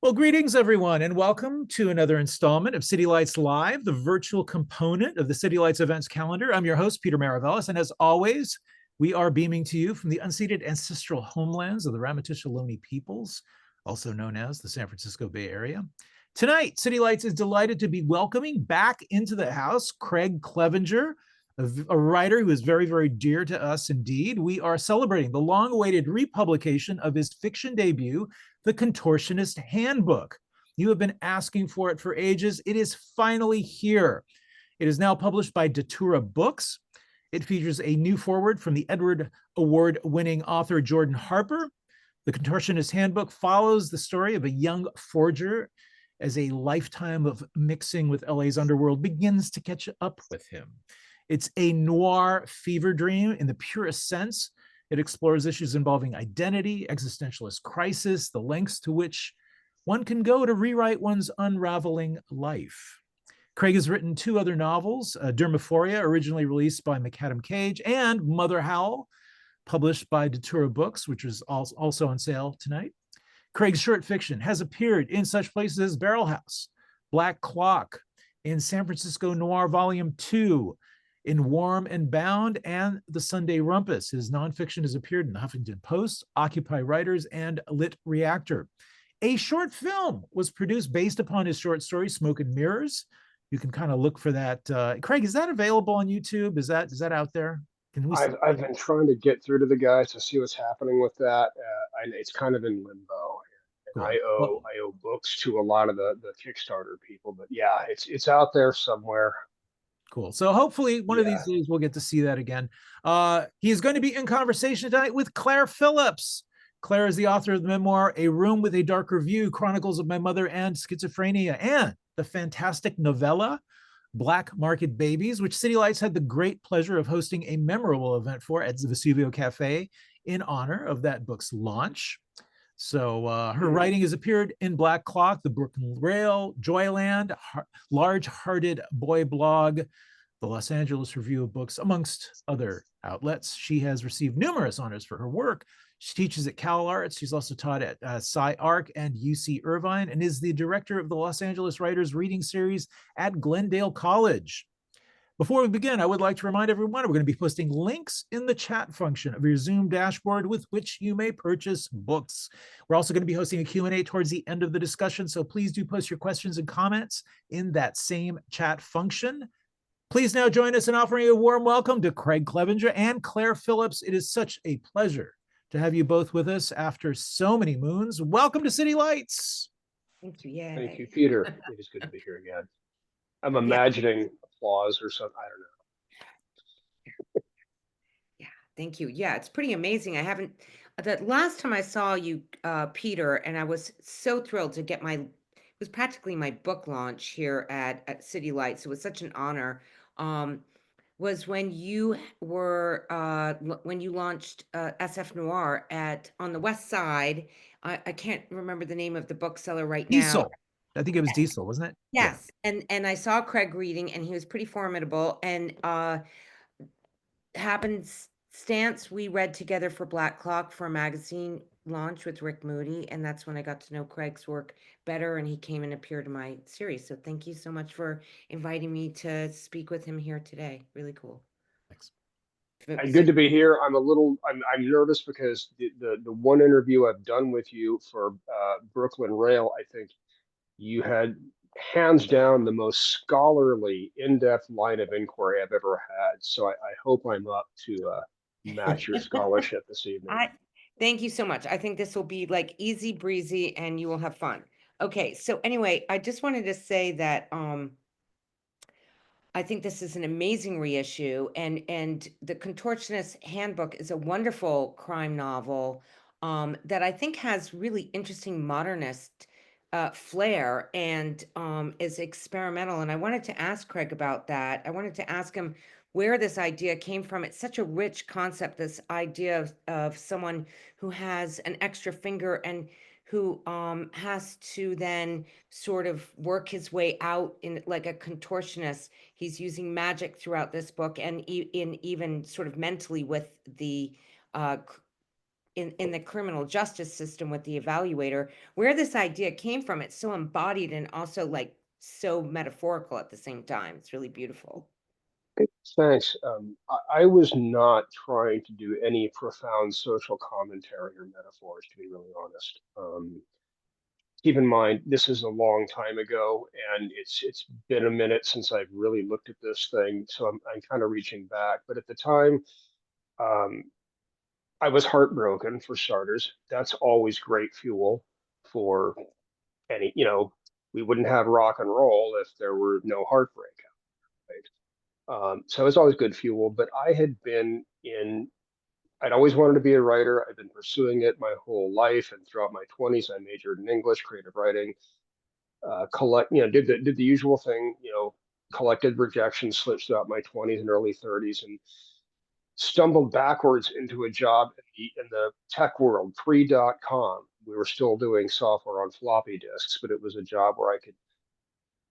Well, greetings, everyone, and welcome to another installment of City Lights Live, the virtual component of the City Lights events calendar. I'm your host, Peter Maravellis, and as always, we are beaming to you from the unceded ancestral homelands of the Ramaytush Ohlone peoples, also known as the San Francisco Bay Area. Tonight, City Lights is delighted to be welcoming back into the house Craig Clevenger, a writer who is very, very dear to us indeed. We are celebrating the long-awaited republication of his fiction debut, The Contortionist Handbook. You have been asking for it for ages. It is finally here. It is now published by Datura Books. It features a new foreword from the Edward Award-winning author Jordan Harper. The Contortionist Handbook follows the story of a young forger as a lifetime of mixing with LA's underworld begins to catch up with him. It's a noir fever dream in the purest sense. It explores issues involving identity, existentialist crisis, the lengths to which one can go to rewrite one's unraveling life. Craig has written two other novels, Dermaphoria, originally released by McAdam Cage, and Mother Howl, published by Datura Books, which is also on sale tonight. Craig's short fiction has appeared in such places as Barrel House, Black Clock, in San Francisco Noir Volume 2, in Warm and Bound, and The Sunday Rumpus. His nonfiction has appeared in the Huffington Post, Occupy Writers, and Lit Reactor. A short film was produced based upon his short story, Smoke and Mirrors. You can kind of look for that. Craig, is that available on YouTube? Is that out there? Can we? I've been trying to get through to the guys to see what's happening with that. And it's kind of in limbo. And Cool. I Well, owe I owe books to a lot of the Kickstarter people, but yeah, it's out there somewhere. cool. So hopefully one of these Yeah. days we'll get to see that again. He is going to be in conversation tonight with Claire Phillips. Claire is the author of the memoir, A Room with a Darker View, Chronicles of My Mother and Schizophrenia, and the fantastic novella, Black Market Babies, which City Lights had the great pleasure of hosting a memorable event for at the Vesuvio Cafe in honor of that book's launch. So her writing has appeared in Black Clock, The Brooklyn Rail, Joyland, Large Hearted Boy Blog, the Los Angeles Review of Books, amongst other outlets. She has received numerous honors for her work. She teaches at Cal Arts. She's also taught at Sci-Arc and UC Irvine, and is the director of the Los Angeles Writers Reading Series at Glendale College. Before we begin, I would like to remind everyone we're going to be posting links in the chat function of your Zoom dashboard with which you may purchase books. We're also going to be hosting a Q&A towards the end of the discussion, so please do post your questions and comments in that same chat function. Please now join us in offering a warm welcome to Craig Clevenger and Claire Phillips. It is such a pleasure to have you both with us after so many moons. Welcome to City Lights. Thank you. Yeah. Thank you, Peter. It is good to be here again. I'm Yeah. imagining applause or something. I don't know. Yeah. Thank you. Yeah. It's pretty amazing. I haven't, the last time I saw you, Peter, and I was so thrilled to get it was practically my book launch here at City Lights. It was such an honor. Was when you were, when you launched SF Noir on the West Side. I can't remember the name of the bookseller right now. Diesel. I think it was Diesel, wasn't it? Yes. Yeah. And I saw Craig reading, and he was pretty formidable. And happenstance, we read together for Black Clock for a magazine launch with Rick Moody, and that's when I got to know Craig's work better, and he came and appeared in my series. So thank you so much for inviting me to speak with him here today. Really cool. Thanks. Good to be here. I'm nervous because the one interview I've done with you for Brooklyn Rail, I think you had hands down the most scholarly, in-depth line of inquiry I've ever had. So I hope I'm up to match your scholarship this evening. Thank you so much. I think this will be like easy breezy and you will have fun. Okay, so anyway, I just wanted to say that I think this is an amazing reissue, and the Contortionist Handbook is a wonderful crime novel that I think has really interesting modernist flair and is experimental. And I wanted to ask Craig about that. I wanted to ask him where this idea came from. It's such a rich concept, this idea of someone who has an extra finger and who has to then sort of work his way out in like a contortionist. He's using magic throughout this book, and in even sort of mentally with the in the criminal justice system with the evaluator, where this idea came from. It's so embodied and also like so metaphorical at the same time. It's really beautiful. Thanks. I was not trying to do any profound social commentary or metaphors, to be really honest. Keep in mind, this is a long time ago, and it's been a minute since I've really looked at this thing, so I'm kind of reaching back. But at the time, um, I was heartbroken for starters. That's always great fuel for any, we wouldn't have rock and roll if there were no heartbreak, right? So it's always good fuel. But I'd always wanted to be a writer. I've been pursuing it my whole life, and throughout my 20s, I majored in English, creative writing, did the usual thing, collected rejection slips throughout my 20s and early 30s, and stumbled backwards into a job in the tech world pre.com. We were still doing software on floppy disks, but it was a job where I could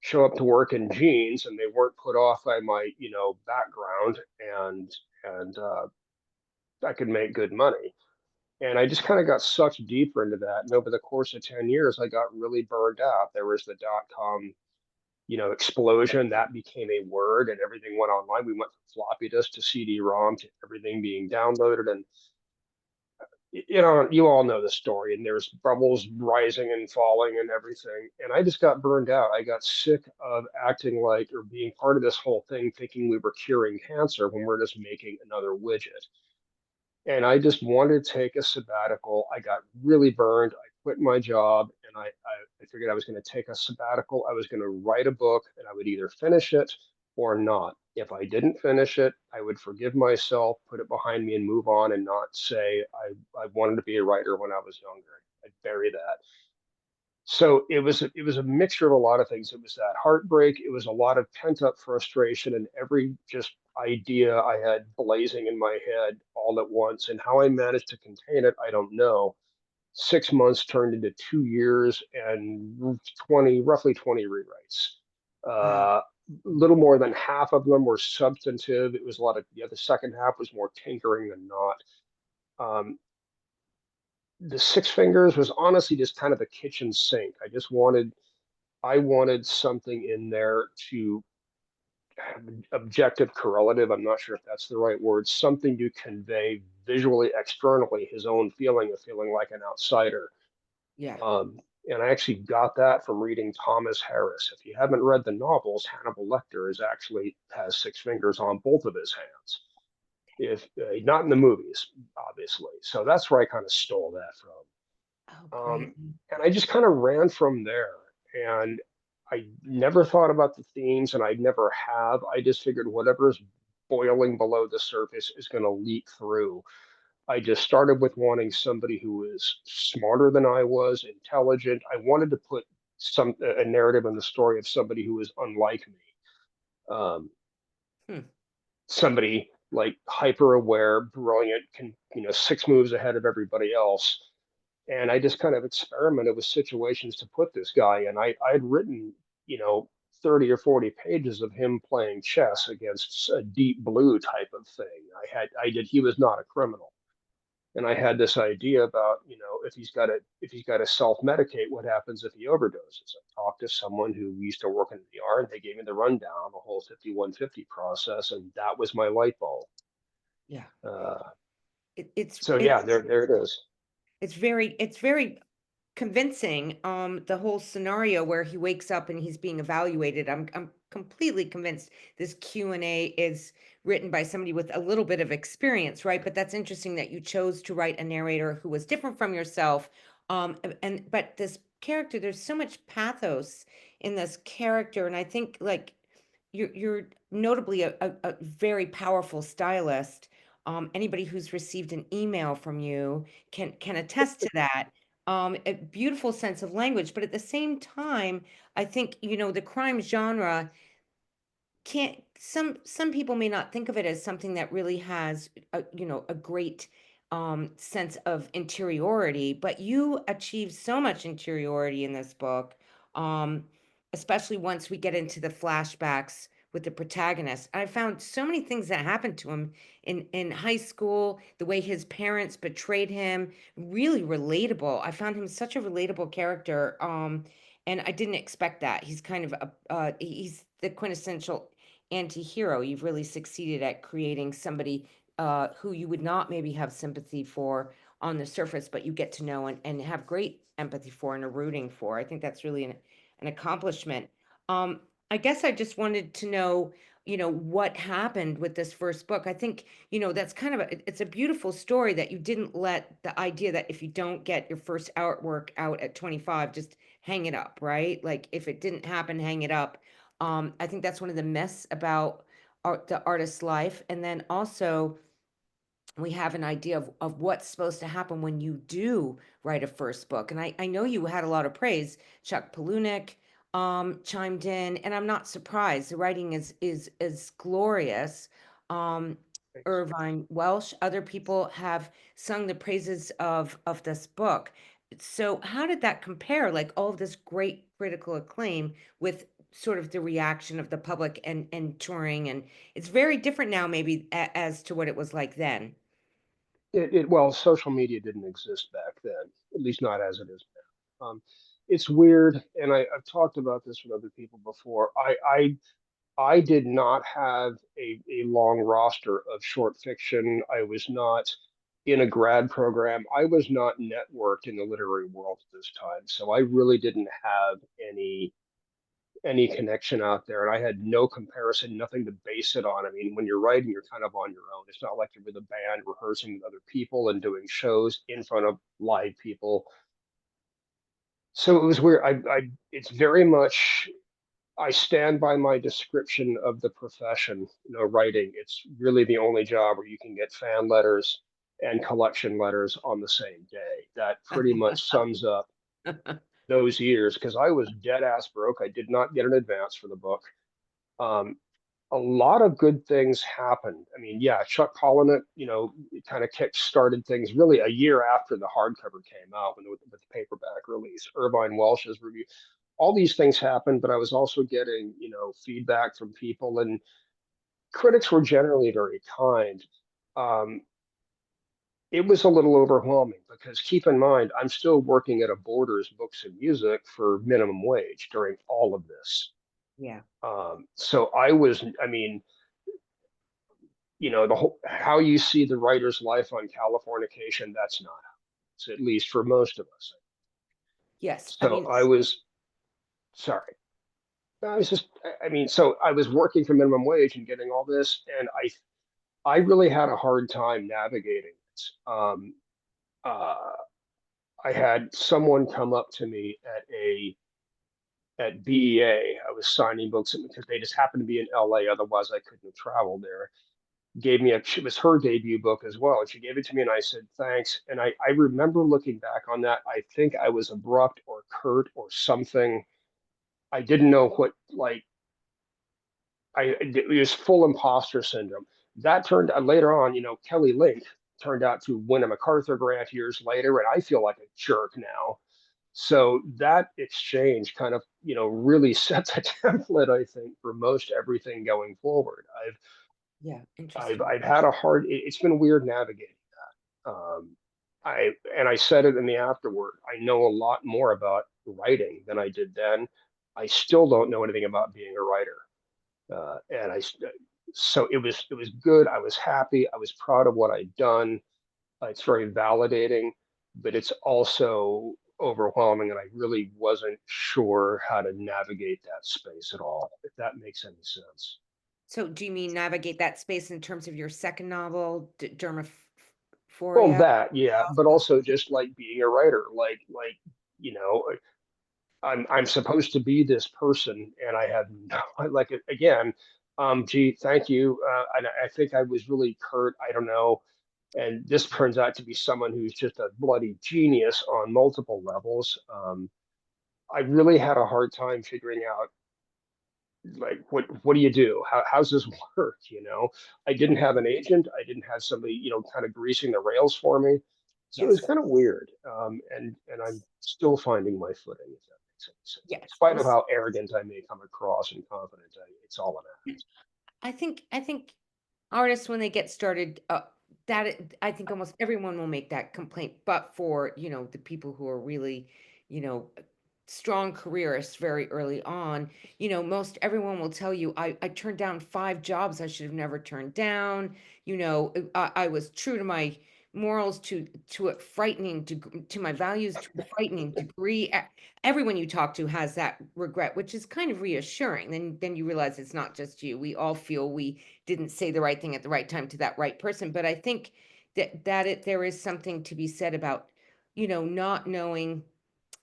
show up to work in jeans and they weren't put off by my, background, and I could make good money. And I just kind of got sucked deeper into that. And over the course of 10 years, I got really burned out. There was the .com, explosion that became a word, and everything went online. We went from floppy disk to CD-ROM to everything being downloaded. And you all know the story, and there's bubbles rising and falling and everything. And I just got burned out. I got sick of acting like, or being part of this whole thing, thinking we were curing cancer when we're just making another widget. And I just wanted to take a sabbatical. I got really burned. I quit my job, and I figured I was going to take a sabbatical. I was going to write a book, and I would either finish it or not. If I didn't finish it, I would forgive myself, put it behind me, and move on, and not say I wanted to be a writer when I was younger. I'd bury that. So it was a mixture of a lot of things. It was that heartbreak. It was a lot of pent up frustration, and every just idea I had blazing in my head all at once. And how I managed to contain it, I don't know. 6 months turned into 2 years and roughly 20 rewrites. Wow. Little more than half of them were substantive. It was a lot of, the second half was more tinkering than not. Um, the Six Fingers was honestly just kind of a kitchen sink. I wanted something in there to have an objective correlative. I'm not sure if that's the right word, something to convey visually, externally, his own feeling of feeling like an outsider. Yeah. And I actually got that from reading Thomas Harris. If you haven't read the novels, Hannibal Lecter has six fingers on both of his hands. If not in the movies, obviously. So that's where I kind of stole that from. Oh, Um, great. and I just kind of ran from there. And I never thought about the themes, and I never have. I just figured whatever's boiling below the surface is going to leak through. I just started with wanting somebody who was smarter than I was, intelligent. I wanted to put a narrative in the story of somebody who was unlike me. Hmm. Somebody like hyper aware, brilliant, six moves ahead of everybody else. And I just kind of experimented with situations to put this guy in. I'd written, 30 or 40 pages of him playing chess against a deep blue type of thing. He was not a criminal. And I had this idea about, if he's got to self-medicate, what happens if he overdoses? I talked to someone who used to work in the ER, and they gave me the rundown, the whole 5150 process, and that was my light bulb. Yeah. Uh, It, it's so it's yeah, there it is. it's very convincing, the whole scenario where he wakes up and he's being evaluated. I'm completely convinced this Q&A is written by somebody with a little bit of experience, right? But that's interesting that you chose to write a narrator who was different from yourself. But this character, there's so much pathos in this character, and I think like you're notably a very powerful stylist. Anybody who's received an email from you can attest to that. A beautiful sense of language, but at the same time, I think the crime genre can't. Some people may not think of it as something that really has a great sense of interiority, but you achieve so much interiority in this book, especially once we get into the flashbacks with the protagonist. I found so many things that happened to him in high school, the way his parents betrayed him, really relatable. I found him such a relatable character. And I didn't expect that. He's kind of he's the quintessential anti-hero. You've really succeeded at creating somebody who you would not maybe have sympathy for on the surface, but you get to know and have great empathy for and are rooting for. I think that's really an accomplishment. Um, I guess I just wanted to know, what happened with this first book. I think, that's kind of it's a beautiful story that you didn't let the idea that if you don't get your first artwork out at 25, just hang it up, right? Like if it didn't happen, hang it up. I think that's one of the myths about the artist's life. And then also, we have an idea of what's supposed to happen when you do write a first book. And I know you had a lot of praise. Chuck Palahniuk chimed in, and I'm not surprised. The writing is glorious. Um, Thanks. Irvine Welsh, other people have sung the praises of this book. So how did that compare? Like all of this great critical acclaim with sort of the reaction of the public and touring, and it's very different now, maybe as to what it was like then. Well, social media didn't exist back then, at least not as it is now. It's weird, and I've talked about this with other people before. I did not have a long roster of short fiction. I was not in a grad program. I was not networked in the literary world at this time, so I really didn't have any connection out there, and I had no comparison, nothing to base it on. I mean, when you're writing, you're kind of on your own. It's not like you're with a band rehearsing with other people and doing shows in front of live people. So it was weird. It's very much, I stand by my description of the profession, writing. It's really the only job where you can get fan letters and collection letters on the same day. That pretty much sums up those years because I was dead ass broke. I did not get an advance for the book. Um, a lot of good things happened. I mean, yeah, Chuck Palahniuk, kind of kick started things really a year after the hardcover came out with the paperback release. Irvine Welsh's review, all these things happened, but I was also getting, feedback from people, and critics were generally very kind. Um, it was a little overwhelming because keep in mind, I'm still working at a Borders Books and Music for minimum wage during all of this. Yeah. So I mean, the whole how you see the writer's life on Californication, that's not how it's, at least for most of us. Yes. I So mean, I was sorry. I was just, I mean, so I was working for minimum wage and getting all this, and I really had a hard time navigating it. Uh, I had someone come up to me at BEA. I was signing books because they just happened to be in LA. Otherwise, I couldn't have traveled there. Gave me it was her debut book as well. And she gave it to me and I said, thanks. And I remember looking back on that. I think I was abrupt or curt or something. I didn't know what, like, it was full imposter syndrome. That turned later on, Kelly Link turned out to win a MacArthur grant years later. And I feel like a jerk now. So that exchange kind of, really set the template, I think, for most everything going forward. yeah, interesting. I've had a hard. It's been weird navigating that. I said it in the afterword. I know a lot more about writing than I did then. I still don't know anything about being a writer, and so it was good. I was happy. I was proud of what I'd done. It's very validating, but it's also overwhelming, and I really wasn't sure how to navigate that space at all. If that makes any sense. So do you mean navigate that space in terms of your second novel, Well, Dermaphoria? that, yeah, but also just like being a writer, like you know, I'm supposed to be this person, and I have no, like again, gee, thank you, and I think I was really curt. I don't know, and this turns out to be someone who's just a bloody genius on multiple levels. I really had a hard time figuring out like what do you do? How's this work? I didn't have an agent. I didn't have somebody, kind of greasing the rails for me. So it was Yes. kind of weird. And I'm still finding my footing. In Yes. spite of how arrogant I may come across and confident, it's all an act. I think artists, when they get started, I think almost everyone will make that complaint, but for, the people who are really, you know, strong careerists very early on, most everyone will tell you, I turned down 5 jobs I should have never turned down. I was true to my morals to a frightening to my values to a frightening degree. Everyone you talk to has that regret, which is kind of reassuring. Then you realize it's not just you. We all feel we didn't say the right thing at the right time to that right person. But I think there is something to be said about, not knowing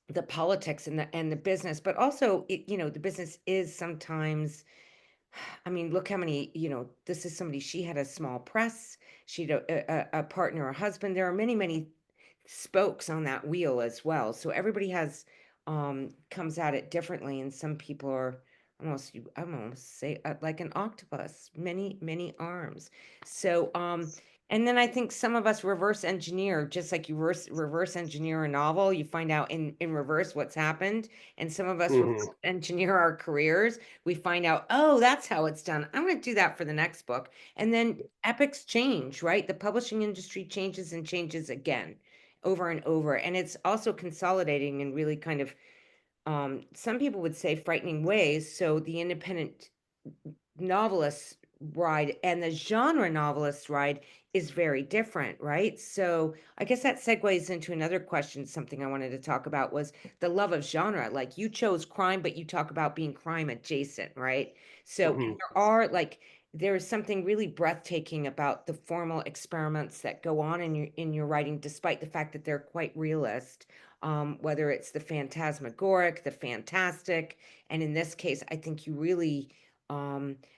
the politics and the business, but also the business is sometimes, I mean, look how many, this is somebody, she had a small press, she had a partner, a husband. There are many, many spokes on that wheel as well. So everybody has comes at it differently, and some people are I'm almost say like an octopus, many, many arms. So and then I think some of us reverse engineer, just like you reverse engineer a novel, you find out in reverse what's happened. And some of us reverse engineer our careers. We find out, oh, that's how it's done. I'm going to do that for the next book. And then epics change, right? The publishing industry changes and changes again over and over. And it's also consolidating in really kind of, some people would say frightening ways. So the independent novelist ride and the genre novelist ride is very different, right? So I guess that segues into another question. Something I wanted to talk about was the love of genre. Like, you chose crime, but you talk about being crime adjacent, right? So there's something really breathtaking about the formal experiments that go on in your writing, despite the fact that they're quite realist. Whether it's the phantasmagoric, the fantastic, and in this case, I think you really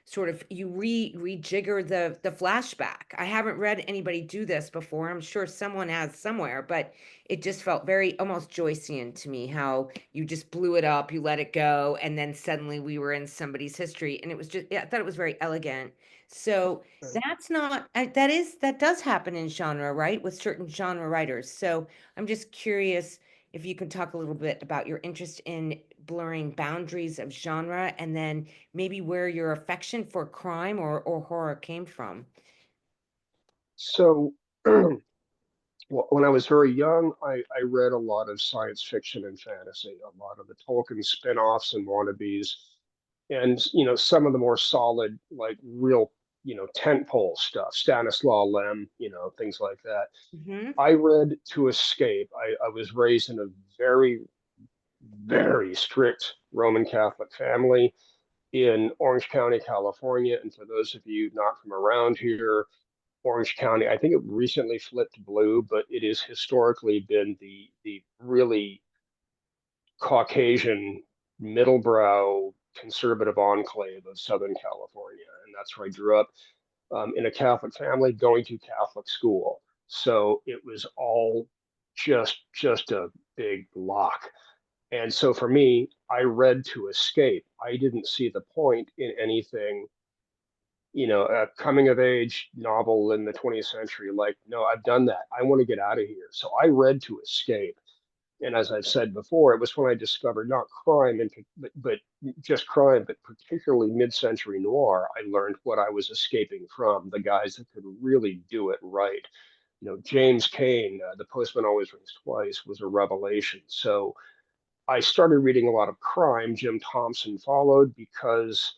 sort of you rejigger the flashback. I haven't read anybody do this before. I'm sure someone has somewhere, but it just felt very almost Joycean to me, how you just blew it up, you let it go, and then suddenly we were in somebody's history. And it was just, yeah, I thought it was very elegant. So that's not that does happen in genre, right? With certain genre writers. So I'm just curious if you could talk a little bit about your interest in blurring boundaries of genre, and then maybe where your affection for crime or horror came from. So when I was very young, I read a lot of science fiction and fantasy, a lot of the Tolkien spin-offs and wannabes, and some of the more solid, like real, tentpole stuff, Stanislaw Lem, things like that. Mm-hmm. I read to escape. I was raised in a very, very strict Roman Catholic family in Orange County, California. And for those of you not from around here, Orange County, I think it recently flipped blue, but it has historically been the really Caucasian, middlebrow, conservative enclave of Southern California. And that's where I grew up, in a Catholic family, going to Catholic school. So it was all just a big lock. And so for me, I read to escape. I didn't see the point in anything, a coming of age novel in the 20th century. Like, no, I've done that. I want to get out of here. So I read to escape. And as I've said before, it was when I discovered not crime, but just crime, but particularly mid-century noir. I learned what I was escaping from, the guys that could really do it right. James Cain, The Postman Always Rings Twice, was a revelation. So I started reading a lot of crime. Jim Thompson followed because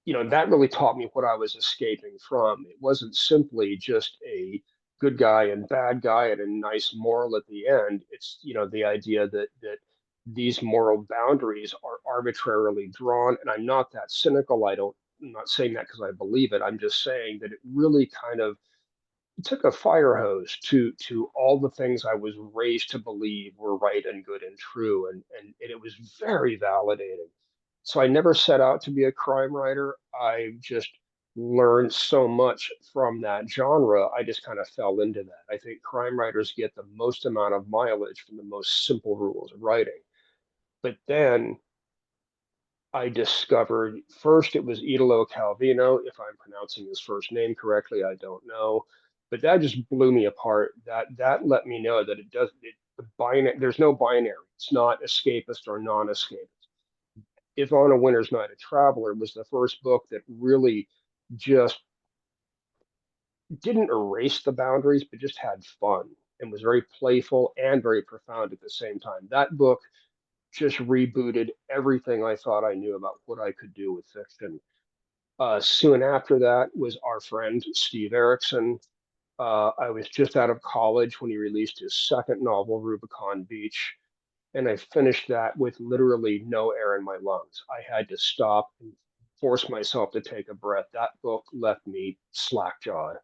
that really taught me what I was escaping from. It wasn't simply just a good guy and bad guy and a nice moral at the end. It's, the idea that these moral boundaries are arbitrarily drawn. And I'm not that cynical. I'm not saying that because I believe it. I'm just saying that it really kind of took a fire hose to all the things I was raised to believe were right and good and true, and it was very validating. So I never set out to be a crime writer. I just learned so much from that genre. I just kind of fell into that. I think crime writers get the most amount of mileage from the most simple rules of writing. But then I discovered, first it was Italo Calvino. If I'm pronouncing his first name correctly, I don't know. But that just blew me apart. That let me know that there's no binary. It's not escapist or non-escapist. If On a Winter's Night, a Traveler was the first book that really just didn't erase the boundaries, but just had fun and was very playful and very profound at the same time. That book just rebooted everything I thought I knew about what I could do with fiction. Soon after that was our friend Steve Erickson. I was just out of college when he released his second novel, Rubicon Beach, and I finished that with literally no air in my lungs. I had to stop and force myself to take a breath. That book left me slack-jawed,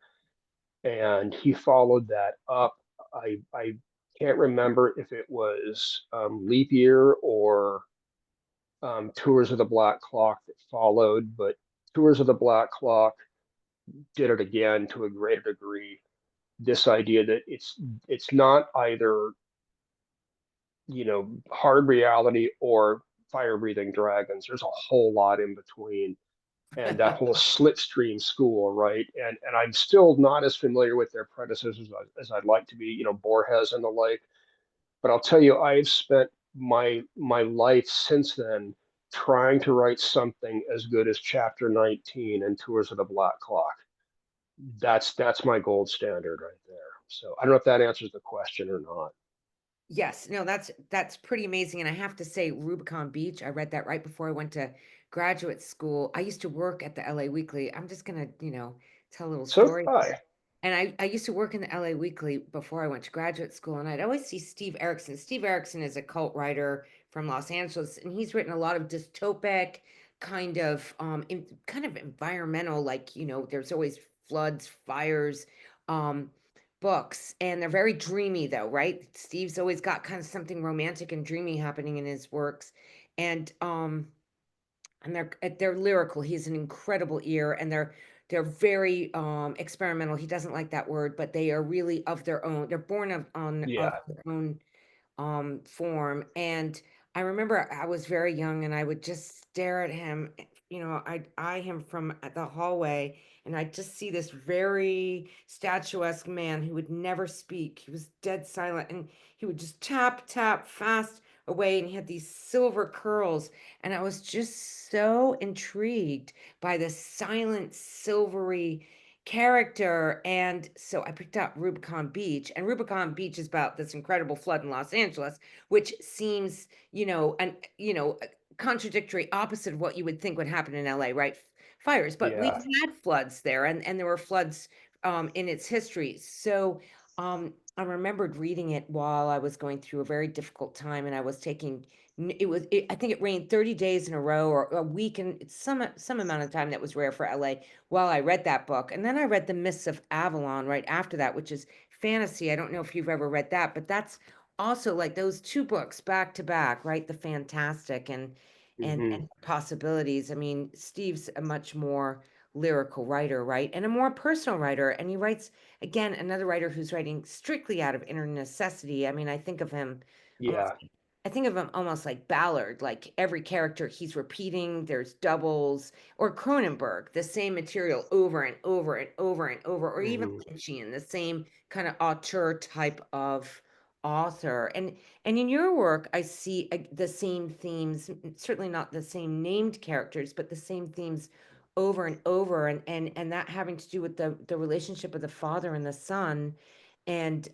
and he followed that up. I can't remember if it was Leap Year or Tours of the Black Clock that followed, but Tours of the Black Clock did it again to a greater degree. This idea that it's not either, hard reality or fire breathing dragons. There's a whole lot in between, and that whole slipstream school, right? And I'm still not as familiar with their predecessors as I'd like to be, Borges and the like. But I'll tell you, I've spent my life since then trying to write something as good as Chapter 19 and Tours of the Black Clock. That's my gold standard right there. So I don't know if that answers the question or not. Yes, no, that's pretty amazing. And I have to say, Rubicon Beach, I read that right before I went to graduate school. I used to work at the LA Weekly. I'm just gonna, tell a little So did story. I. And I used to work in the LA Weekly before I went to graduate school, and I'd always see Steve Erickson. Steve Erickson is a cult writer from Los Angeles, and he's written a lot of dystopic kind of environmental, like, there's always floods, fires, um, books, and they're very dreamy though, right? Steve's always got kind of something romantic and dreamy happening in his works. And they're lyrical. He has an incredible ear, and they're very experimental. He doesn't like that word, but they are really of their own. They're born of Yeah. their own form. And I remember I was very young, and I would just stare at him. I'd eye him from the hallway, and I'd just see this very statuesque man who would never speak. He was dead silent, and he would just tap tap fast away, and he had these silver curls, and I was just so intrigued by the silent silvery character. And so I picked up Rubicon Beach, and Rubicon Beach is about this incredible flood in Los Angeles, which seems, a contradictory opposite of what you would think would happen in LA, right? Fires, but we've Yeah. had floods there, and there were floods in its history. So I remembered reading it while I was going through a very difficult time, and I was taking I think it rained 30 days in a row, or a week, and it's some amount of time that was rare for LA while I read that book. And then I read The Mists of Avalon right after that, which is fantasy. I don't know if you've ever read that, but that's also like those two books back to back, right? The fantastic Hmm. and possibilities. I mean, Steve's a much more lyrical writer, right? And a more personal writer. And he writes, again, another writer who's writing strictly out of inner necessity. I mean, almost Yeah. I think of him almost like Ballard, like every character he's repeating, there's doubles, or Cronenberg, the same material over and over and over and over, or even Hmm. Lynchian, the same kind of auteur type of author. And in your work, I see the same themes, certainly not the same named characters, but the same themes over and over, and that having to do with the relationship of the father and the son, and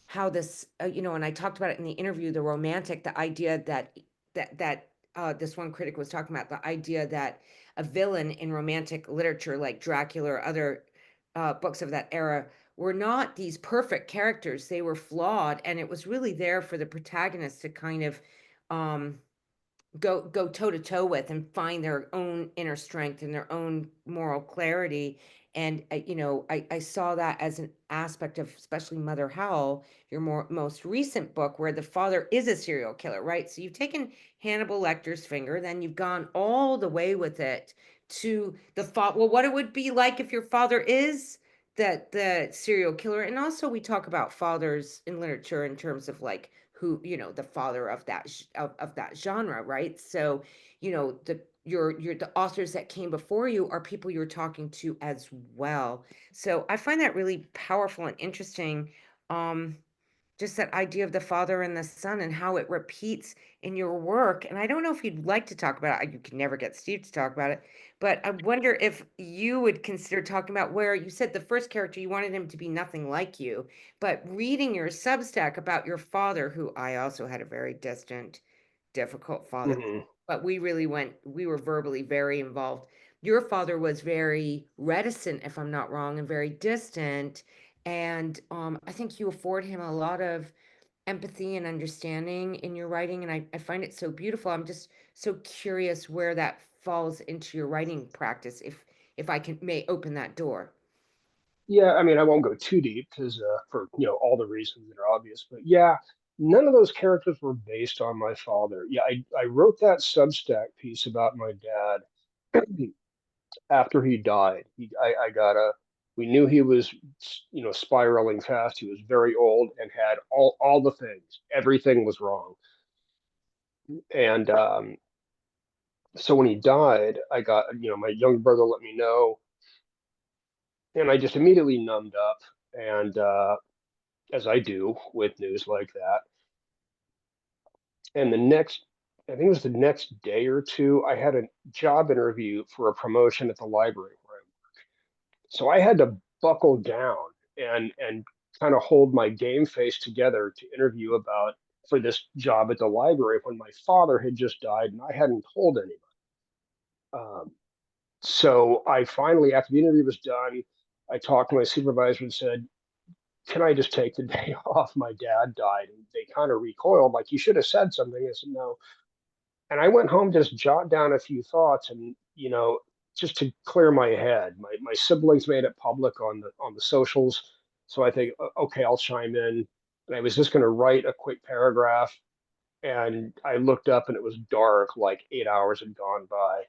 how this and I talked about it in the interview, the romantic, the idea that this one critic was talking about, the idea that a villain in romantic literature like Dracula or other books of that era were not these perfect characters. They were flawed, and it was really there for the protagonist to kind of um go toe to toe with and find their own inner strength and their own moral clarity. And I saw that as an aspect of especially Mother Howell, your most recent book, where the father is a serial killer, right? So you've taken Hannibal Lecter's finger, then you've gone all the way with it to the father. Well, what it would be like if your father is the serial killer. And also we talk about fathers in literature in terms of like who, the father of of that genre, right? So the authors that came before you are people you're talking to as well. So I find that really powerful and interesting. um just that idea of the father and the son and how it repeats in your work. And I don't know if you'd like to talk about it. You can never get Steve to talk about it, but I wonder if you would consider talking about where you said the first character, you wanted him to be nothing like you, but reading your Substack about your father, who I also had a very distant, difficult father, Mhm. but we were verbally very involved. Your father was very reticent, if I'm not wrong, and very distant. And I think you afford him a lot of empathy and understanding in your writing. And I find it so beautiful. I'm just so curious where that falls into your writing practice, if I may open that door. Yeah, I mean, I won't go too deep because for all the reasons that are obvious, but yeah, none of those characters were based on my father. Yeah, I wrote that Substack piece about my dad after he died. I got a. We knew he was spiraling fast. He was very old and had all the things. Everything was wrong. And so when he died, I got my young brother let me know, and I just immediately numbed up. And as I do with news like that. And I think it was the next day or two, I had a job interview for a promotion at the library where so I had to buckle down and kind of hold my game face together to interview about for this job at the library when my father had just died and I hadn't told anybody. Um, so I finally, after the interview was done, I talked to my supervisor and said, "Can I just take the day off? My dad died." And they kind of recoiled, like, "You should have said something." I said, "No." And I went home, just jot down a few thoughts and, just to clear my head. My siblings made it public on the socials. So I think, okay, I'll chime in. And I was just going to write a quick paragraph. And I looked up and it was dark, like 8 hours had gone by.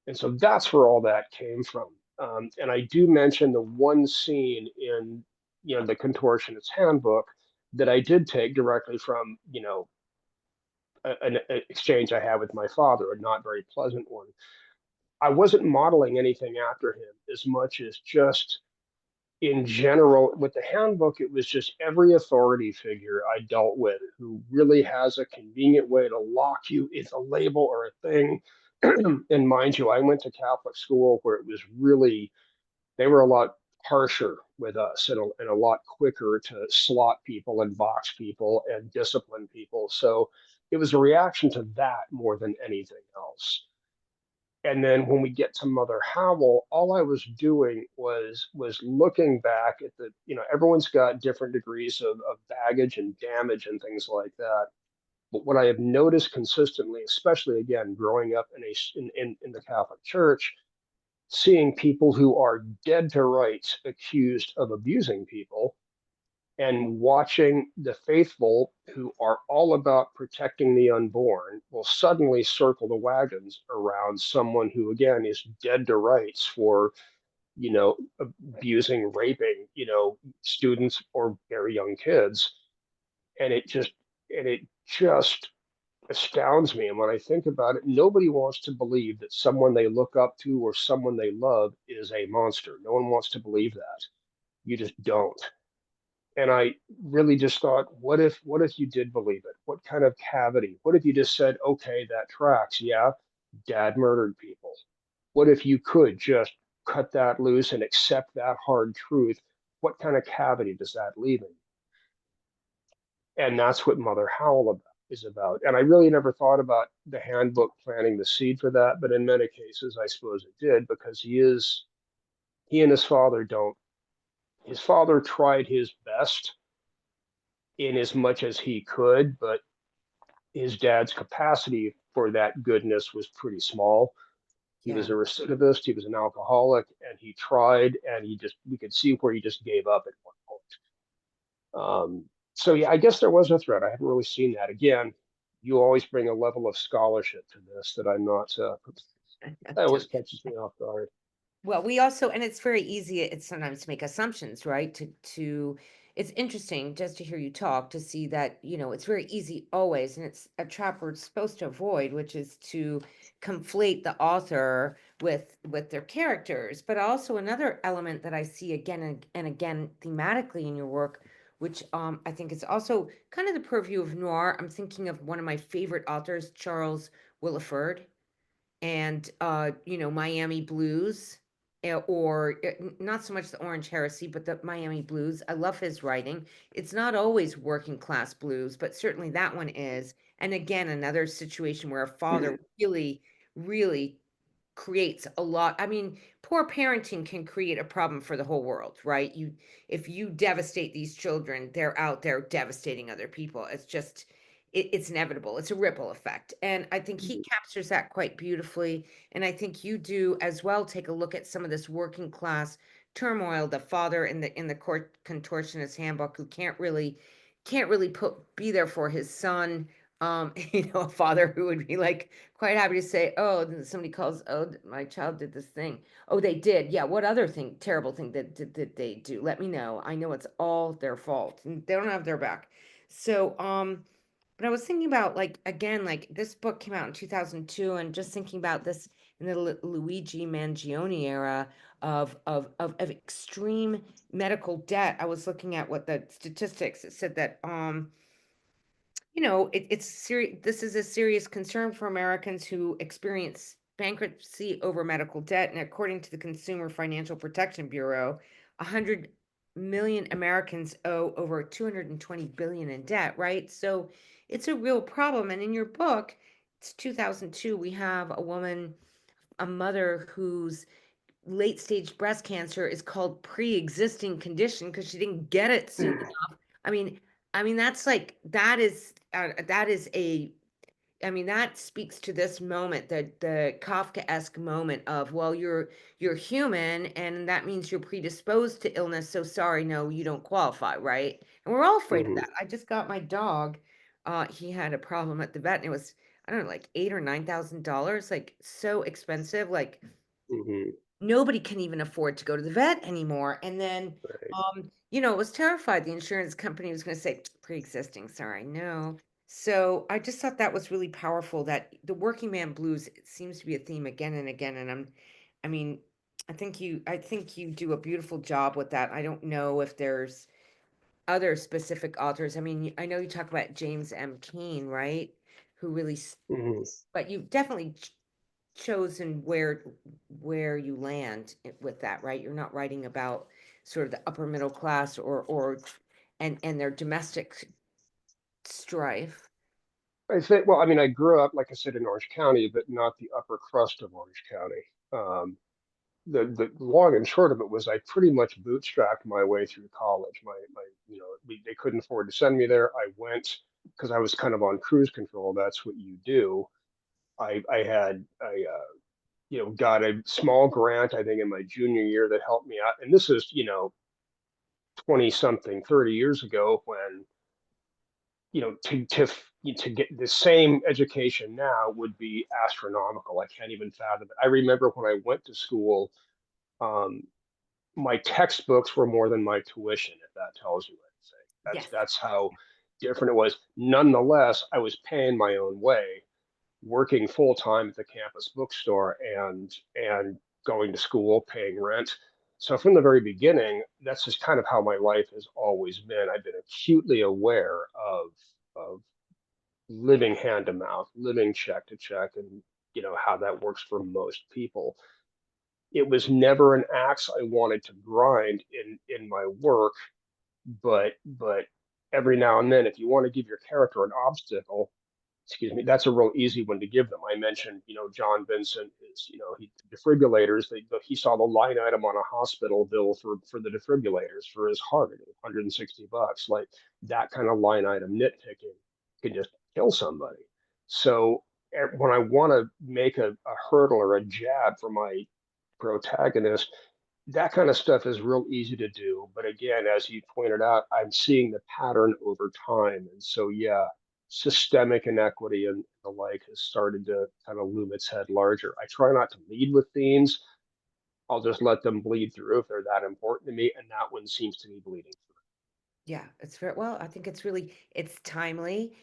And so that's where all that came from. And I do mention the one scene in, the Contortionist Handbook that I did take directly from, an exchange I had with my father, a not very pleasant one. I wasn't modeling anything after him as much as just in general with the handbook. It was just every authority figure I dealt with who really has a convenient way to lock you with a label or a thing. And mind you, I went to Catholic school where it was really, they were a lot harsher with us and a lot quicker to slot people and box people and discipline people. So it was a reaction to that more than anything else. And then when we get to Mother Howell, all I was doing was looking back at the, everyone's got different degrees of baggage and damage and things like that. But what I have noticed consistently, especially again growing up in the Catholic Church, seeing people who are dead to rights accused of abusing people and watching the faithful who are all about protecting the unborn will suddenly circle the wagons around someone who again is dead to rights for abusing, raping students or very young kids. And it just astounds me. And when I think about it, nobody wants to believe that someone they look up to or someone they love is a monster. No one wants to believe that. You just don't. And I really just thought, what if you did believe it? What kind of cavity? What if you just said, okay, that tracks. Yeah, dad murdered people. What if you could just cut that loose and accept that hard truth? What kind of cavity does that leave in? And that's what Mother Howell is about. And I really never thought about the handbook planting the seed for that, but in many cases, I suppose it did because he and his father don't. His father tried his best in as much as he could, but his dad's capacity for that goodness was pretty small. He was Yeah. a recidivist, he was an alcoholic, and he tried, and we could see where he just gave up at one point. So yeah, I guess there was a threat. I haven't really seen that. Again, you always bring a level of scholarship to this that I'm not. That always catches me off guard. Well, we also, and it's very easy, it's sometimes to make assumptions, right? It's interesting just to hear you talk to see that, it's very easy always, and it's a trap we're supposed to avoid, which is to conflate the author with their characters. But also another element that I see again and again thematically in your work, which I think is also kind of the purview of noir. I'm thinking of one of my favorite authors, Charles Willeford, and Miami Blues, or not so much the Orange Heresy, but the Miami Blues. I love his writing. It's not always working class blues, but certainly that one is. And again, another situation where a father really, really creates a lot. I mean, poor parenting can create a problem for the whole world, right? If you devastate these children, they're out there devastating other people. It's just it's inevitable. It's a ripple effect. And I think he captures that quite beautifully. And I think you do as well take a look at some of this working class turmoil, the father in the court contortionist handbook who can't really be there for his son. A father who would be like quite happy to say, oh, then somebody calls, oh, my child did this thing. Oh, they did. Yeah. What other thing, terrible thing did they do? Let me know. I know it's all their fault and they don't have their back. So, but I was thinking about like, again, like this book came out in 2002 and just thinking about this in the Luigi Mangione era of extreme medical debt. I was looking at what the statistics, it said that, it's serious. This is a serious concern for Americans who experience bankruptcy over medical debt. And according to the Consumer Financial Protection Bureau, 100 million Americans owe over 220 billion in debt, right? So it's a real problem. And in your book, it's 2002, we have a mother whose late stage breast cancer is called pre-existing condition because she didn't get it soon enough. I mean, that's like that is a I mean that speaks to this moment, the Kafkaesque moment of, well, you're human and that means you're predisposed to illness. So sorry, no, you don't qualify, right? And we're all afraid of Hmm. that. I just got my dog. He had a problem at the vet, and it was, I don't know, like $8,000 or $9,000, like so expensive. Like Hmm. nobody can even afford to go to the vet anymore. And then, Right. it was terrified the insurance company was going to say pre-existing, sorry, no. So I just thought that was really powerful, that the working man blues, it seems to be a theme again and again. And I mean, I think you do a beautiful job with that. I don't know if there's other specific authors. I mean, I know you talk about James M. Cain, right? Who really, Hmm. but you've definitely chosen where you land with that, right? You're not writing about sort of the upper middle class and their domestic strife. I think, well, I mean, I grew up, like I said, in Orange County, but not the upper crust of Orange County. The long and short of it was I pretty much bootstrapped my way through college. They couldn't afford to send me there. I went because I was kind of on cruise control. That's what you do. I got a small grant, I think, in my junior year that helped me out. And this is, 20 something, 30 years ago when, to get the same education now would be astronomical. I can't even fathom it. I remember when I went to school, um, my textbooks were more than my tuition, if that tells you anything. That's Yes. that's how different it was. Nonetheless, I was paying my own way, working full time at the campus bookstore and going to school, paying rent. So from the very beginning, that's just kind of how my life has always been. I've been acutely aware of living hand to mouth, living check to check, and how that works for most people. It was never an axe I wanted to grind in my work, but every now and then, if you want to give your character an obstacle, excuse me, that's a real easy one to give them. I mentioned, John Vincent is, he defibrillators. He saw the line item on a hospital bill for the defibrillators for his heart, $160. Like that kind of line item nitpicking can just kill somebody. So when I want to make a hurdle or a jab for my protagonist, that kind of stuff is real easy to do. But again, as you pointed out, I'm seeing the pattern over time. And so, yeah, systemic inequity and the like has started to kind of loom its head larger. I try not to lead with themes. I'll just let them bleed through if they're that important to me. And that one seems to be bleeding Yeah, it's very well. I think it's timely.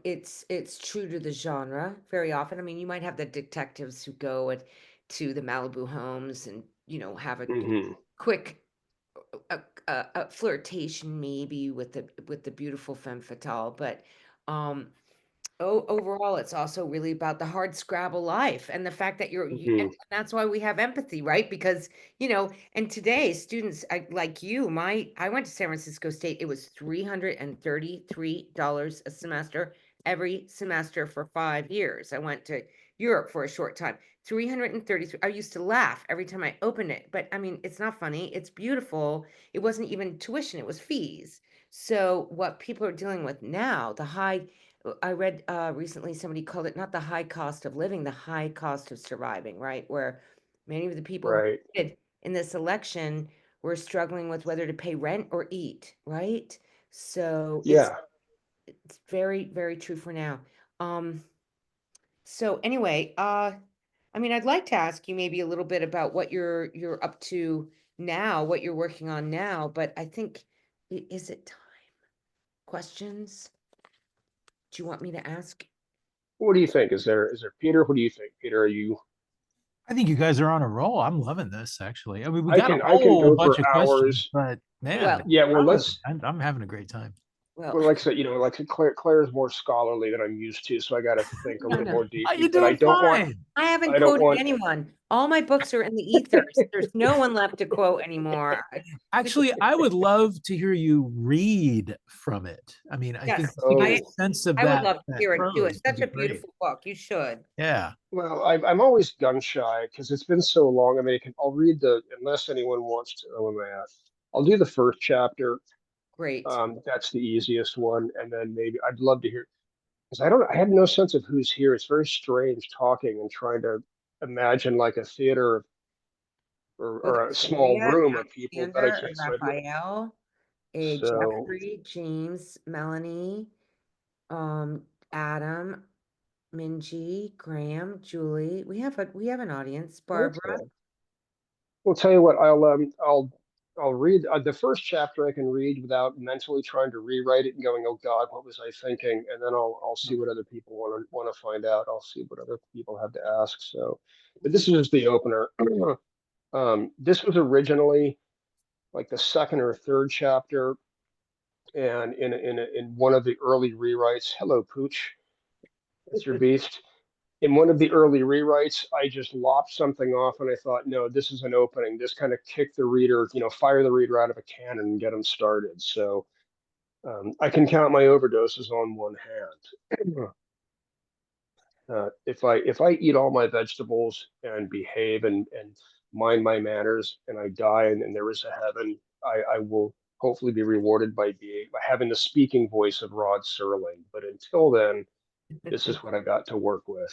It's true to the genre very often. I mean, you might have the detectives who go to the Malibu homes and have a through. quick a flirtation maybe with the beautiful femme fatale, but overall, it's also really about the hard scrabble life and the fact that and Mhm. that's why we have empathy, right? Because, and today students like you, I went to San Francisco State. It was $333 a semester every semester for 5 years. I went to Europe for a short time. 333. I used to laugh every time I opened it, but I mean, it's not funny. It's beautiful. It wasn't even tuition, it was fees. So what people are dealing with now, I read recently somebody called it not the high cost of living, the high cost of surviving, right? Where many of the people who Right. voted in this election were struggling with whether to pay rent or eat, right? So Yeah. it's very, very true for now. So anyway, I mean, I'd like to ask you maybe a little bit about what you're up to now, what you're working on now, but I think is it time? Questions? Do you want me to ask? What do you think? Is there Peter? What do you think, Peter? Are you? I think you guys are on a roll. I'm loving this, actually. I mean, we I got a can whole go bunch for of questions, hours. but man, Well, Yeah. Well, let's. I'm having a great time. well, Well, like I said, like I said, Claire's more scholarly than I'm used to, so I got to think a no, little no. more You're deeply. But doing fine. I haven't I don't quoted want. anyone. All my books are in the ethers. There's no one left to quote anymore. Actually, I would love to hear you read from it. I mean, I think Yes, just to get a I Oh, sense of I would that love to that hear it too. It's prose would such be a great. beautiful book. You should. Yeah. well, I'm always gun shy because it's been so long. I mean, I'll read unless anyone wants to. Oh, am I at? I'll do the first chapter. Great. That's the easiest one, and then maybe I'd love to hear because I have no sense of who's here. It's very strange talking and trying to imagine like a theater Well, or a there's small Juliet, room of people that I Alexander, can't. Raphael, So Jeffrey, James, Melanie, um, Adam, Minji, Graham, Julie. We have an audience. Barbara. okay. We'll tell you what. I'll read the first chapter. I can read without mentally trying to rewrite it and going, "Oh God, what was I thinking?" And then I'll see what other people want to find out. I'll see what other people have to ask. So, but this is just the opener. This was originally like the second or third chapter, and in one of the early rewrites, hello, Pooch, that's your beast. In one of the early rewrites, I just lopped something off, and I thought, no, this is an opening. This kind of kick the reader, fire the reader out of a cannon and get them started. So I can count my overdoses on one hand. If I eat all my vegetables and behave and mind my manners, and I die and there is a heaven, I will hopefully be rewarded by having the speaking voice of Rod Serling. But until then, this is what I got to work with.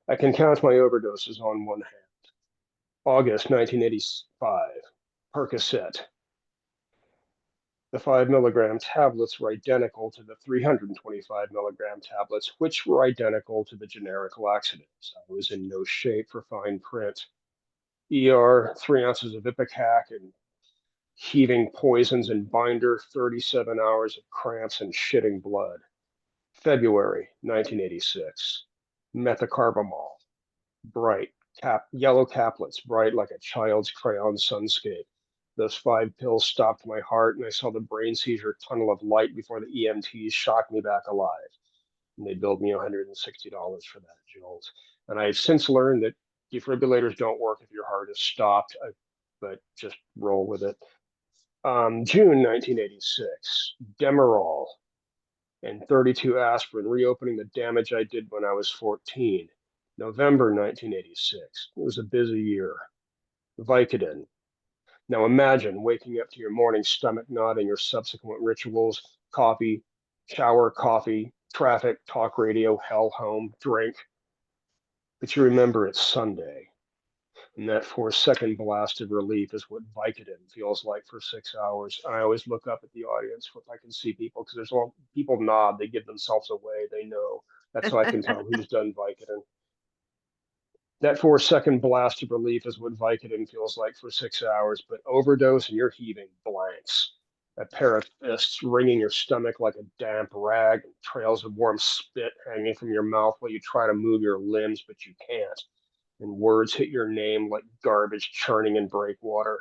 I can count my overdoses on one hand. August 1985, Percocet. The 5 milligram tablets were identical to the 325 milligram tablets, which were identical to the generic laxatives. I was in no shape for fine print. ER, 3 ounces of Ipecac and heaving poisons in binder, 37 hours of cramps and shitting blood. February 1986, methocarbamol, bright, yellow caplets, bright like a child's crayon sunscape. Those 5 pills stopped my heart, and I saw the brain seizure tunnel of light before the EMTs shocked me back alive. And they billed me $160 for that jolt. And I've since learned that defibrillators don't work if your heart is stopped, but just roll with it. June 1986, Demerol and 32 aspirin, reopening the damage I did when I was 14. November 1986. It was a busy year. Vicodin. Now imagine waking up to your morning stomach knot and your subsequent rituals: coffee, shower, coffee, traffic, talk radio, hell, home, drink. But you remember it's Sunday. And that 4 second blast of relief is what Vicodin feels like for 6 hours. And I always look up at the audience if I can see people, because there's a lot of people nod, they give themselves away, they know. That's how I can tell who's done Vicodin. That 4 second blast of relief is what Vicodin feels like for 6 hours, but overdose and you're heaving blanks. A pair of fists wringing your stomach like a damp rag, and trails of warm spit hanging from your mouth while you try to move your limbs, but you can't. And words hit your name like garbage churning in breakwater.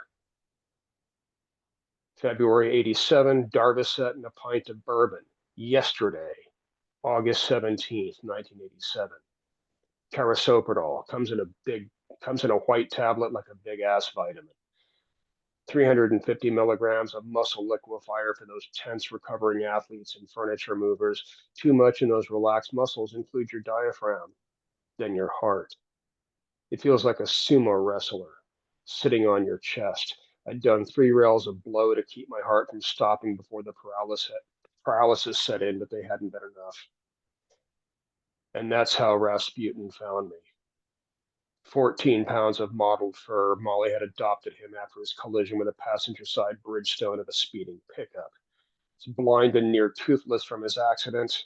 February 87, Darvocet and a pint of bourbon. Yesterday, August 17th, 1987. Carisoprodol comes in a white tablet like a big ass vitamin. 350 milligrams of muscle liquefier for those tense recovering athletes and furniture movers. Too much in those relaxed muscles include your diaphragm, then your heart. It feels like a sumo wrestler sitting on your chest. I'd done 3 rails of blow to keep my heart from stopping before the paralysis set in, but they hadn't been enough. And that's how Rasputin found me. 14 pounds of mottled fur. Molly had adopted him after his collision with a passenger side bridgestone of a speeding pickup. He's blind and near toothless from his accident.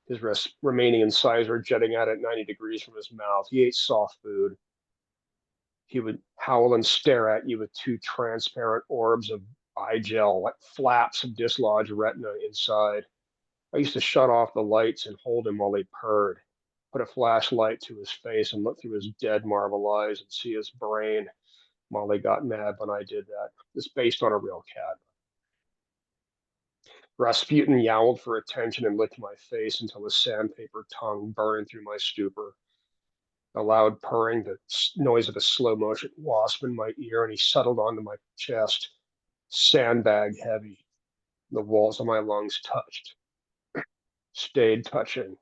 His remaining incisor jutting out at 90 degrees from his mouth. He ate soft food. He would howl and stare at you with 2 transparent orbs of eye gel, like flaps of dislodged retina inside. I used to shut off the lights and hold him while he purred, put a flashlight to his face and look through his dead marble eyes and see his brain. Molly got mad when I did that. It's based on a real cat. Rasputin yowled for attention and licked my face until his sandpaper tongue burned through my stupor. A loud purring, the noise of a slow motion wasp in my ear, and he settled onto my chest, sandbag heavy. The walls of my lungs stayed touching.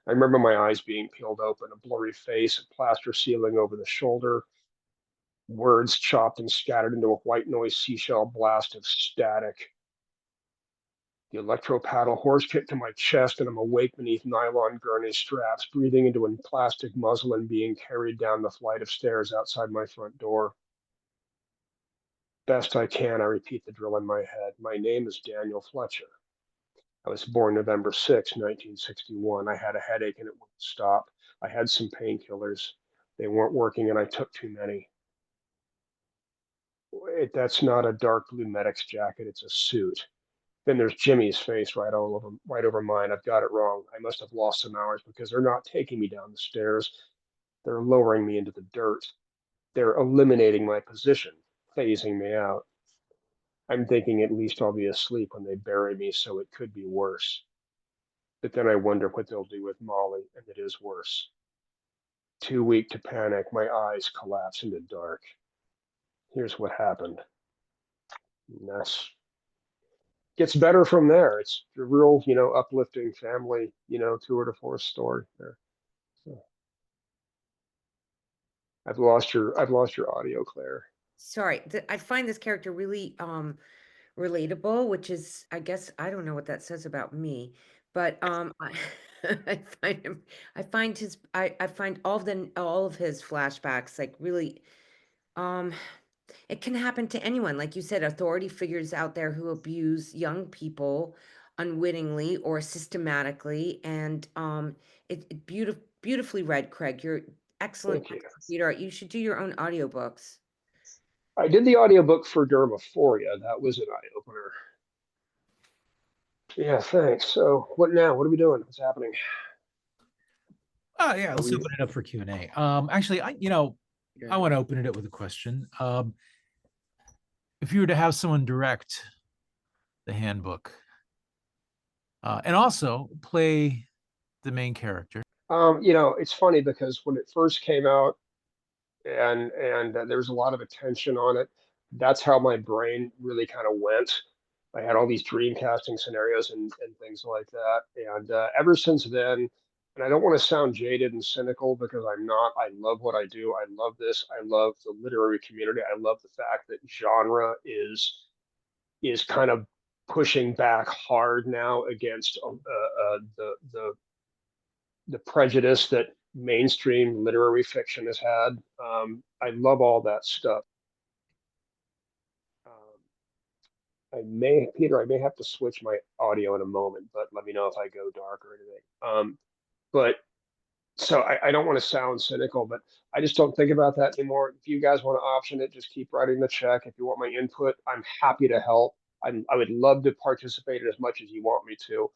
I remember my eyes being peeled open, a blurry face, a plaster ceiling over the shoulder, words chopped and scattered into a white noise seashell blast of static. The electro paddle horse kicked to my chest, and I'm awake beneath nylon gurney straps, breathing into a plastic muzzle and being carried down the flight of stairs outside my front door. Best I can, I repeat the drill in my head. My name is Daniel Fletcher. I was born November 6, 1961. I had a headache and it wouldn't stop. I had some painkillers. They weren't working and I took too many. That's not a dark blue medic's jacket, it's a suit. Then there's Jimmy's face right over mine. I've got it wrong. I must have lost some hours because they're not taking me down the stairs. They're lowering me into the dirt. They're eliminating my position, phasing me out. I'm thinking at least I'll be asleep when they bury me, so it could be worse. But then I wonder what they'll do with Molly, and it is worse. Too weak to panic, my eyes collapse into dark. Here's what happened. And that's gets better from there. It's a real, uplifting family, tour de force story there. So I've lost your audio, Claire. Sorry, I find this character really relatable, which is, I guess, I don't know what that says about me, but I find all of his flashbacks like really it can happen to anyone. Like you said, authority figures out there who abuse young people unwittingly or systematically. And beautifully read, Craig. You're excellent Thank you. reader. You should do your own audiobooks. I did the audiobook for Dermaphoria. That was an eye opener. Yeah, thanks. So what now? What are we doing? What's happening? Yeah, let's open it up for Q&A. Actually, I want to open it up with a question. If you were to have someone direct the handbook and also play the main character. It's funny because when it first came out and there was a lot of attention on it, that's how my brain really kind of went. I had all these dream casting scenarios and things like that. And ever since then, and I don't want to sound jaded and cynical because I'm not, I love what I do. I love this. I love the literary community. I love the fact that genre is kind of pushing back hard now against the prejudice that mainstream literary fiction has had. I love all that stuff. Peter, I may have to switch my audio in a moment, but let me know if I go dark or anything. But so I don't want to sound cynical, but I just don't think about that anymore. If you guys want to option it, just keep writing the check. If you want my input, I'm happy to help. I would love to participate as much as you want me to.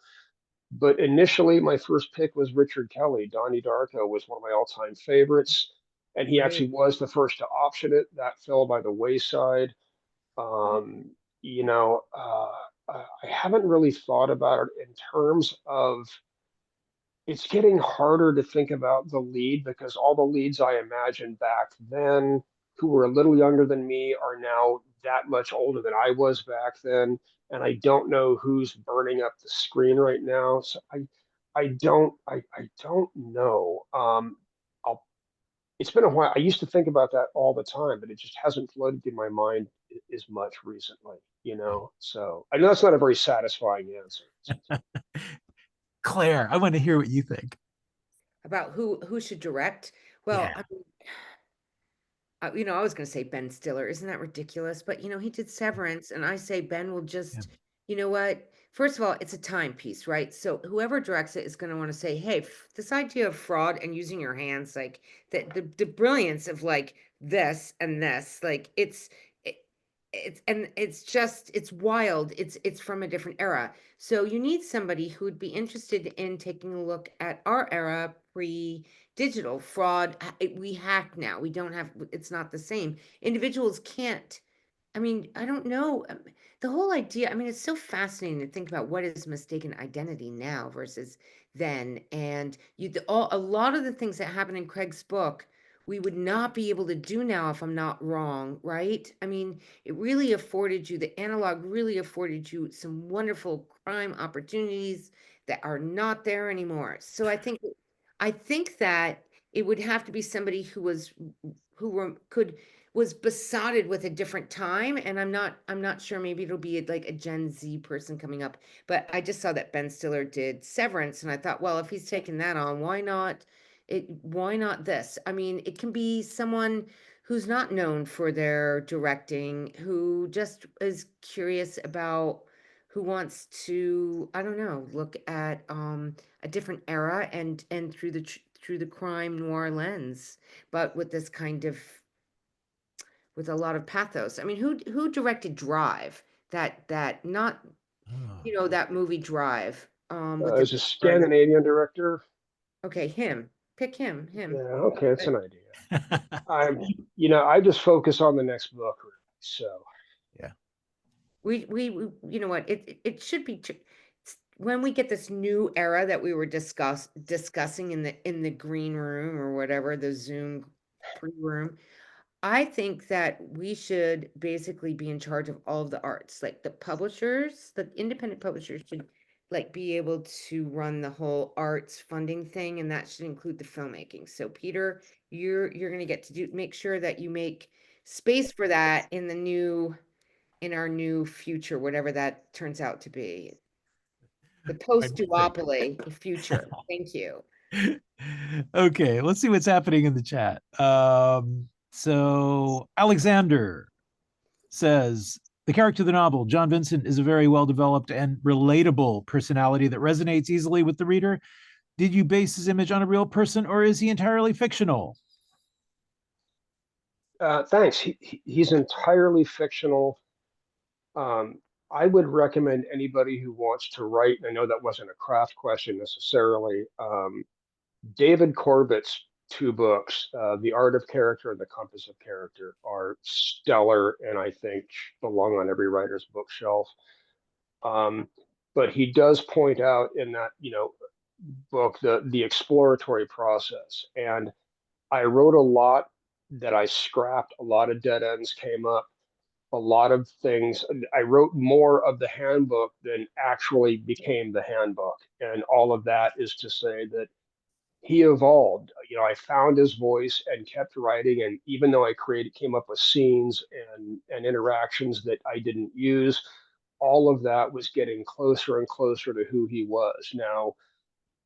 But initially, my first pick was Richard Kelly. Donnie Darko was one of my all-time favorites, and he actually was the first to option it. That fell by the wayside. Um, I haven't really thought about it in terms of it's getting harder to think about the lead because all the leads I imagined back then, who were a little younger than me, are now that much older than I was back then. And I don't know who's burning up the screen right now. So I don't know. I'll, it's been a while. I used to think about that all the time, but it just hasn't floated through my mind as much recently, you know? So I know that's not a very satisfying answer. Claire, I want to hear what you think. About who should direct. Well, Yeah. I mean, I was going to say Ben Stiller. Isn't that ridiculous? But he did Severance, and I say Ben will Yeah. just, you know what? First of all, it's a timepiece, right? So whoever directs it is going to want to say, "Hey, this idea of fraud and using your hands, like the brilliance of like this and this, like it, it's wild. It's from a different era. So you need somebody who would be interested in taking a look at our era pre digital fraud. We hack now. We don't have, it's not the same. Individuals can't, I mean, I don't know. The whole idea, I mean, it's so fascinating to think about what is mistaken identity now versus then. And a lot of the things that happen in Craig's book, we would not be able to do now if I'm not wrong, right? I mean, it really afforded you, the analog really afforded you some wonderful crime opportunities that are not there anymore. So I think that it would have to be somebody who was besotted with a different time, and I'm not sure, maybe it'll be like a Gen Z person coming up. But I just saw that Ben Stiller did Severance, and I thought, well, if he's taking that on, why not this? I mean, it can be someone who's not known for their directing, who just is curious about, who wants to, I don't know, look at a different era and through the crime noir lens, but with this kind of, with a lot of pathos. I mean, who directed Drive? That not, Oh. that movie Drive, with the As a Scandinavian director, okay, him. Pick him. yeah, okay, that's But an idea. I'm, I just focus on the next book, really. So, Yeah. you know what? It should be when we get this new era that we were discussing in the green room or whatever, the Zoom pre-room. I think that we should basically be in charge of all of the arts. Like the publishers, the independent publishers should like be able to run the whole arts funding thing, and that should include the filmmaking. So Peter, you're gonna get to make sure that you make space for that in our new future, whatever that turns out to be. The Fantastic. post-duopoly future. Thank you. Okay, let's see what's happening in the chat. So Alexander says the character of the novel, John Vincent, is a very well developed and relatable personality that resonates easily with the reader. Did you base his image on a real person, or is he entirely fictional? thanks. He's entirely fictional. Um, I would recommend anybody who wants to write, and I know that wasn't a craft question necessarily. David Corbett's two books, The Art of Character and The Compass of Character, are stellar and I think belong on every writer's bookshelf. Um, but he does point out in that, book the exploratory process. And I wrote a lot that I scrapped, a lot of dead ends came up, a lot of things. I wrote more of the handbook than actually became the handbook. And all of that is to say that he evolved. I found his voice and kept writing. And even though I came up with scenes and interactions that I didn't use, all of that was getting closer and closer to who he was. Now,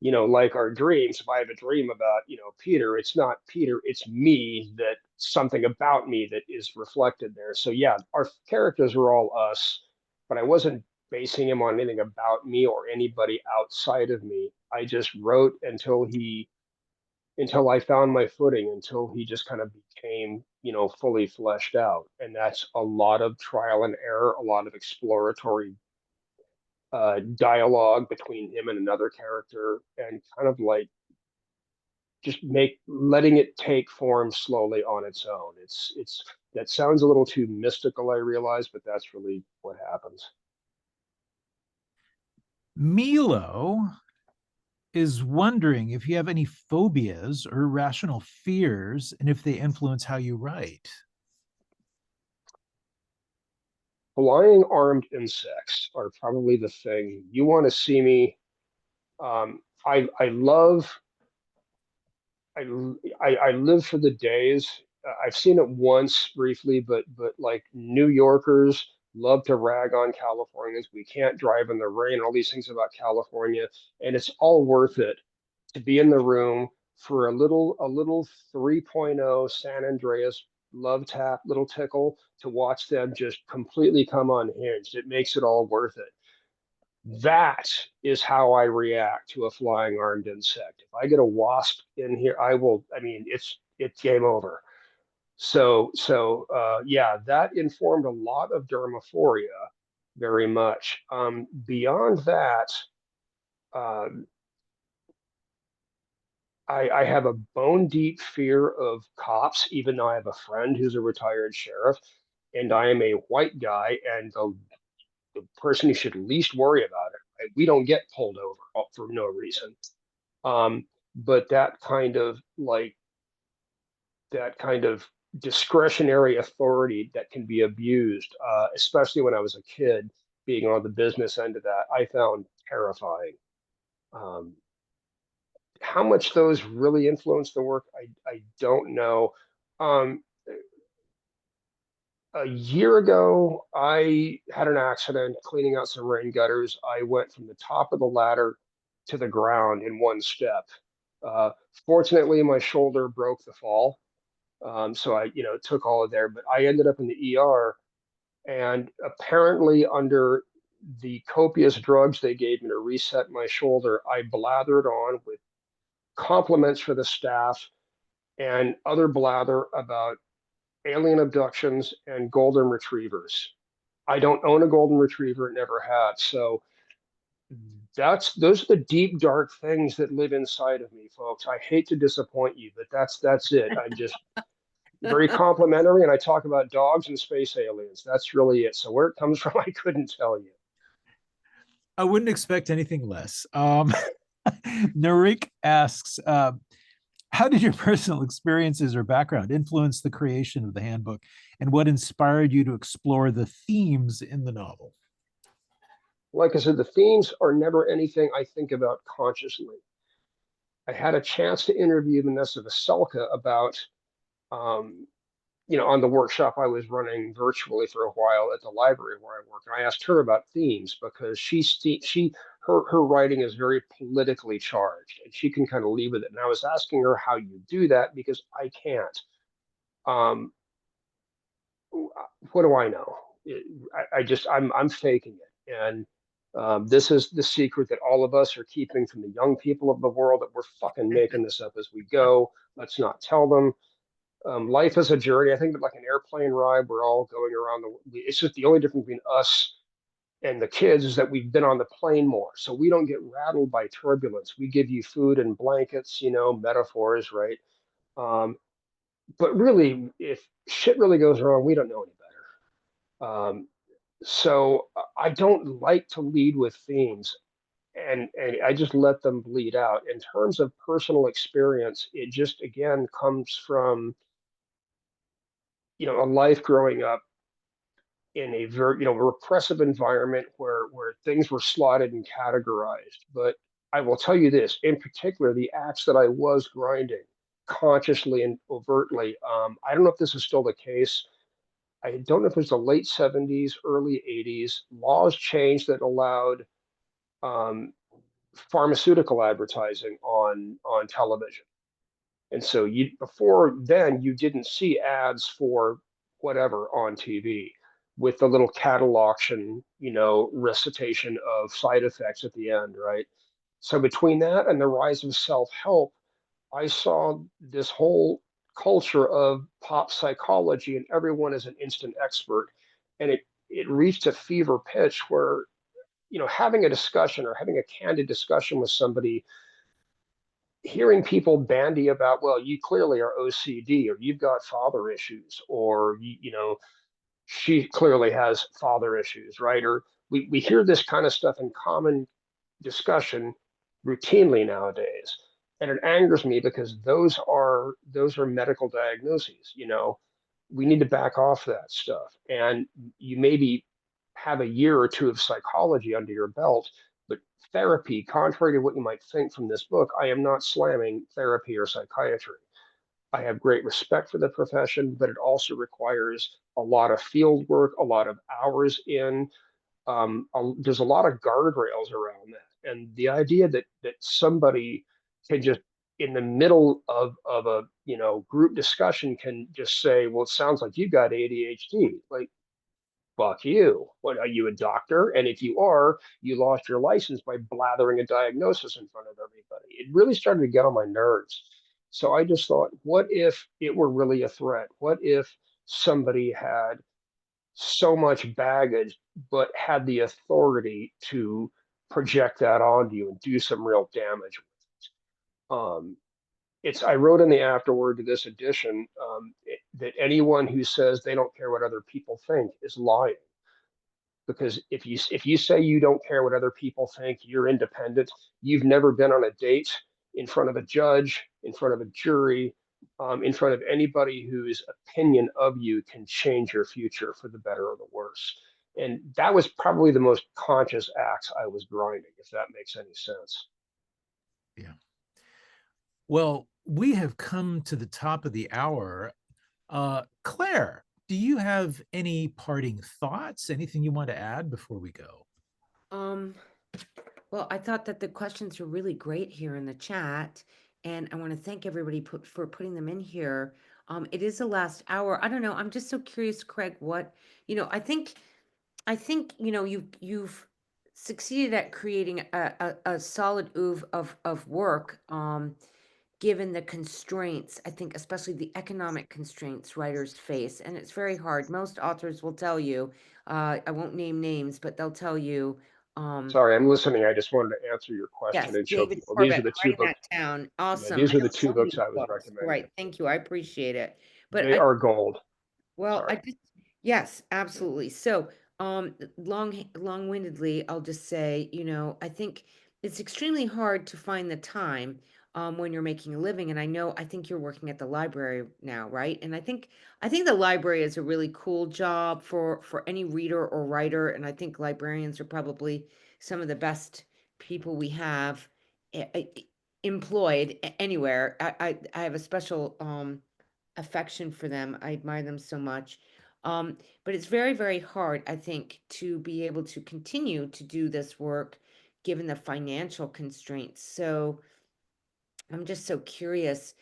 like our dreams, if I have a dream about, Peter, it's not Peter, it's me, that something about me that is reflected there. So yeah, our characters are all us, but I wasn't basing him on anything about me or anybody outside of me. I just wrote until I found my footing, until he just kind of became, fully fleshed out. And that's a lot of trial and error, a lot of exploratory dialogue between him and another character, and kind of like just letting it take form slowly on its own. That sounds a little too mystical, I realize, but that's really what happens. Milo is wondering if you have any phobias or irrational fears and if they influence how you write. Flying armed insects are probably the thing. You want to see me. I love. I live for the days. I've seen it once briefly, but like New Yorkers love to rag on Californians. We can't drive in the rain, all these things about California, and it's all worth it to be in the room for a little 3.0 San Andreas love tap, little tickle, to watch them just completely come unhinged. It makes it all worth it. That is how I react to a flying armed insect. If I get a wasp in here, I mean, it's game over. Yeah, that informed a lot of dermaphoria very much. Beyond that, uh, I have a bone deep fear of cops, even though I have a friend who's a retired sheriff, and I am a white guy, and the person who should least worry about it. Right? We don't get pulled over for no reason. But that kind of discretionary authority that can be abused, especially when I was a kid, being on the business end of that, I found terrifying. Um, how much those really influence the work, I don't know. Um, a year ago, I had an accident cleaning out some rain gutters. I went from the top of the ladder to the ground in one step. Uh, Fortunately, my shoulder broke the fall. So it took all of there, but I ended up in the ER, and apparently under the copious drugs they gave me to reset my shoulder, I blathered on with compliments for the staff and other blather about alien abductions and golden retrievers. I don't own a golden retriever, never have. So those are the deep, dark things that live inside of me, folks. I hate to disappoint you, but that's it. I'm just very complimentary, and I talk about dogs and space aliens. That's really it. So where it comes from, I couldn't tell you. I wouldn't expect anything less. Narik asks, how did your personal experiences or background influence the creation of the handbook, and what inspired you to explore the themes in the novel? Like I said, the themes are never anything I think about consciously. I had a chance to interview Vanessa Veselka about, um, on the workshop I was running virtually for a while at the library where I work. And I asked her about themes because her writing is very politically charged, and she can kind of leave with it. And I was asking her how you do that because I can't. Um, what do I know? I'm faking it, and this is the secret that all of us are keeping from the young people of the world, that we're fucking making this up as we go. Let's not tell them. Life is a journey. I think that like an airplane ride, we're all going around it's just the only difference between us and the kids is that we've been on the plane more. So we don't get rattled by turbulence. We give you food and blankets, metaphors, right? Um, but really, if shit really goes wrong, we don't know any better. So I don't like to lead with themes, and I just let them bleed out. In terms of personal experience, it just again comes from a life growing up in a very repressive environment where things were slotted and categorized. But I will tell you this, in particular, the acts that I was grinding consciously and overtly. I don't know if this is still the case. I don't know if it was the late 70s, early 80s. Laws changed that allowed um, pharmaceutical advertising on television. And so before then you didn't see ads for whatever on TV with the little cattle auction, recitation of side effects at the end, right? So between that and the rise of self-help, I saw this whole culture of pop psychology, and everyone is an instant expert. And it reached a fever pitch where, having a discussion or having a candid discussion with somebody, hearing people bandy about, well, you clearly are OCD, or you've got father issues, or she clearly has father issues, right? Or we hear this kind of stuff in common discussion routinely nowadays. And it angers me because those are medical diagnoses. We need to back off that stuff. And you maybe have a year or two of psychology under your belt, but therapy, contrary to what you might think from this book, I am not slamming therapy or psychiatry. I have great respect for the profession, but it also requires a lot of field work, a lot of hours in. There's a lot of guardrails around that, and the idea that somebody can just in the middle of a group discussion can just say, "Well, it sounds like you got ADHD." Like, fuck you. What, are you a doctor? And if you are, you lost your license by blathering a diagnosis in front of everybody. It really started to get on my nerves. So I just thought, what if it were really a threat? What if somebody had so much baggage, but had the authority to project that onto you and do some real damage with it? I wrote in the afterword to this edition that anyone who says they don't care what other people think is lying. Because if you say you don't care what other people think, you're independent, you've never been on a date in front of a judge, in front of a jury, in front of anybody whose opinion of you can change your future for the better or the worse. And that was probably the most conscious axe I was grinding, if that makes any sense. Yeah. Well, we have come to the top of the hour. Claire, do you have any parting thoughts? Anything you want to add before we go? Well, I thought that the questions were really great here in the chat, and I want to thank everybody for putting them in here. It is the last hour. I don't know. I'm just so curious, Craig. What I think you've succeeded at creating a solid oeuvre of work. Given the constraints, I think especially the economic constraints writers face, and it's very hard. Most authors will tell you, I won't name names, but they'll tell you, Sorry, I'm listening. I just wanted to answer your question yes, and show David people these are Corbett, the two writing books. that down. Yeah, Awesome. these I are the don't two know books these I was books. recommending. Right. Thank you. I appreciate it. But They are gold. well, Sorry. yes, absolutely. So, long-windedly, I'll just say, I think it's extremely hard to find the time when you're making a living. And I think you're working at the library now, right? And I think the library is a really cool job for any reader or writer. And I think librarians are probably some of the best people we have employed anywhere. I have a special affection for them. I admire them so much. But it's very, very hard, I think, to be able to continue to do this work given the financial constraints. So I'm just so curious.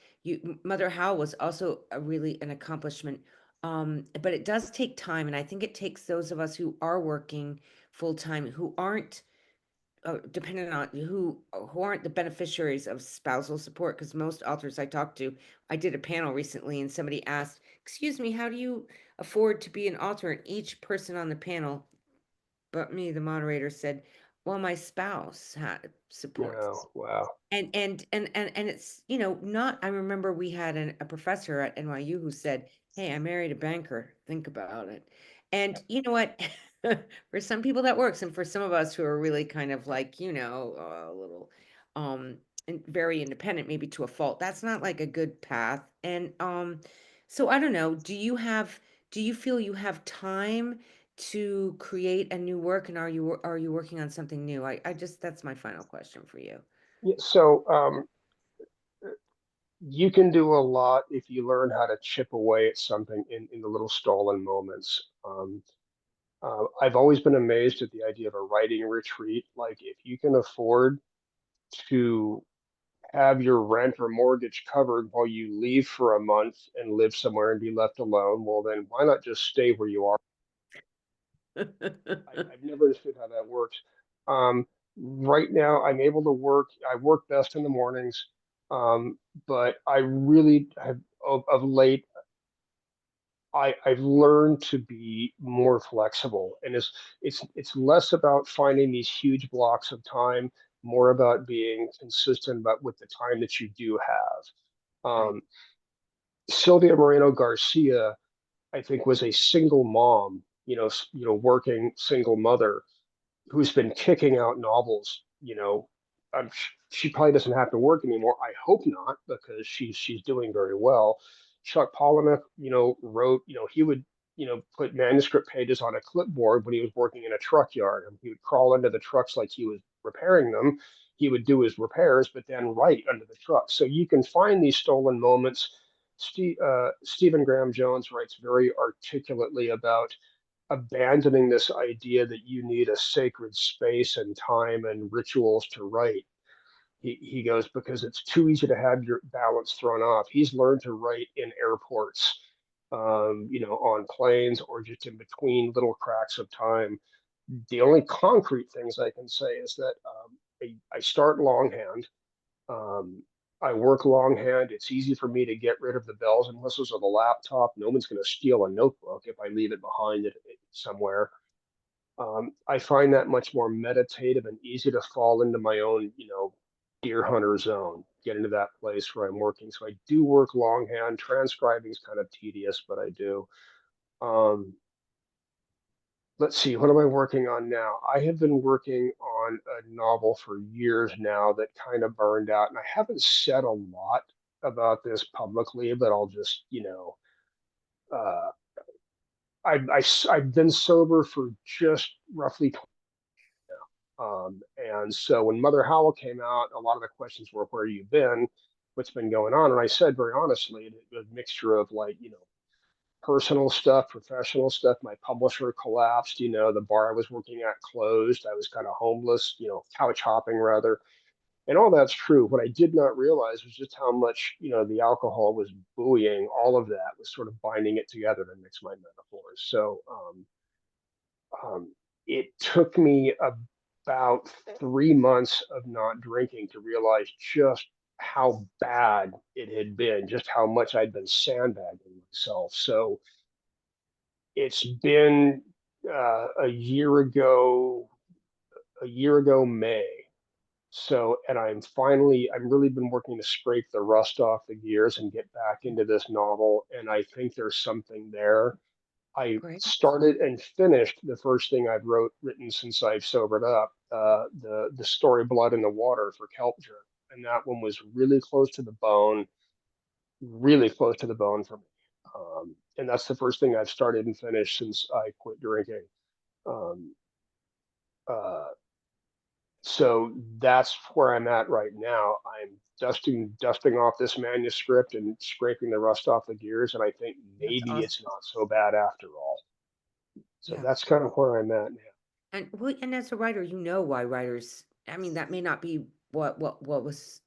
Mother How was also really an accomplishment. But it does take time, and I think it takes those of us who are working full time, who aren't dependent on who aren't the beneficiaries of spousal support, because most authors I talked to, I did a panel recently and somebody asked, excuse me, how do you afford to be an author? And each person on the panel but me, the moderator, said, well, my spouse supports. Oh, wow. And it's not. I remember we had a professor at NYU who said, hey, I married a banker, think about it. And you know what, for some people that works, and for some of us who are really kind of like a little very independent, maybe to a fault, that's not like a good path. And so I don't know, do you feel you have time to create a new work, and are you working on something new? I just, that's my final question for you. Yeah, so you can do a lot if you learn how to chip away at something in the little stolen moments. I've always been amazed at the idea of a writing retreat. Like, if you can afford to have your rent or mortgage covered while you leave for a month and live somewhere and be left alone, well, then why not just stay where you are? I've never understood how that works. Right now, I'm able to work. I work best in the mornings, but I really have of late. I've learned to be more flexible, and it's less about finding these huge blocks of time, more about being consistent about with the time that you do have. Right. Sylvia Moreno Garcia, I think, was a single mom, working single mother who's been kicking out novels. She probably doesn't have to work anymore. I hope not, because she's doing very well. Chuck Palahniuk, wrote, he would, put manuscript pages on a clipboard when he was working in a truck yard, and he would crawl into the trucks like he was repairing them. He would do his repairs, but then write under the truck. So you can find these stolen moments. Stephen Graham Jones writes very articulately about abandoning this idea that you need a sacred space and time and rituals to write. He goes, because it's too easy to have your balance thrown off. He's learned to write in airports, on planes, or just in between little cracks of time. The only concrete things I can say is that I start longhand. Um, I work longhand. It's easy for me to get rid of the bells and whistles of the laptop. No one's going to steal a notebook if I leave it behind it somewhere. I find that much more meditative and easy to fall into my own, deer hunter zone, get into that place where I'm working. So I do work longhand. Transcribing is kind of tedious, but I do. Um, let's see, what am I working on now? I have been working on a novel for years now that kind of burned out, and I haven't said a lot about this publicly, but I'll just, uh, I've been sober for just roughly 20 and so when Mother Howell came out, a lot of the questions were, where you been? What's been going on? And I said very honestly, a mixture of, like, personal stuff, professional stuff. My publisher collapsed, the bar I was working at closed. I was kind of homeless, couch hopping rather. And all that's true. What I did not realize was just how much, the alcohol was buoying. All of that was sort of binding it together to mix my metaphors. So it took me about 3 months of not drinking to realize just how bad it had been, just how much I'd been sandbagging myself. So it's been a year ago May. So, and I'm really been working to scrape the rust off the gears and get back into this novel. And I think there's something there. I Great. started and finished the first thing I've written since I've sobered up, the story Blood in the Water for Kelpger. And that one was really close to the bone for me. And that's the first thing I've started and finished since I quit drinking. Um, uh, so that's where I'm at right now. I'm dusting off this manuscript and scraping the rust off the gears, and I think That's maybe awesome. it's not so bad after all. So Yeah. that's kind of where I'm at now. And as a writer, why writers, I mean, that may not be what was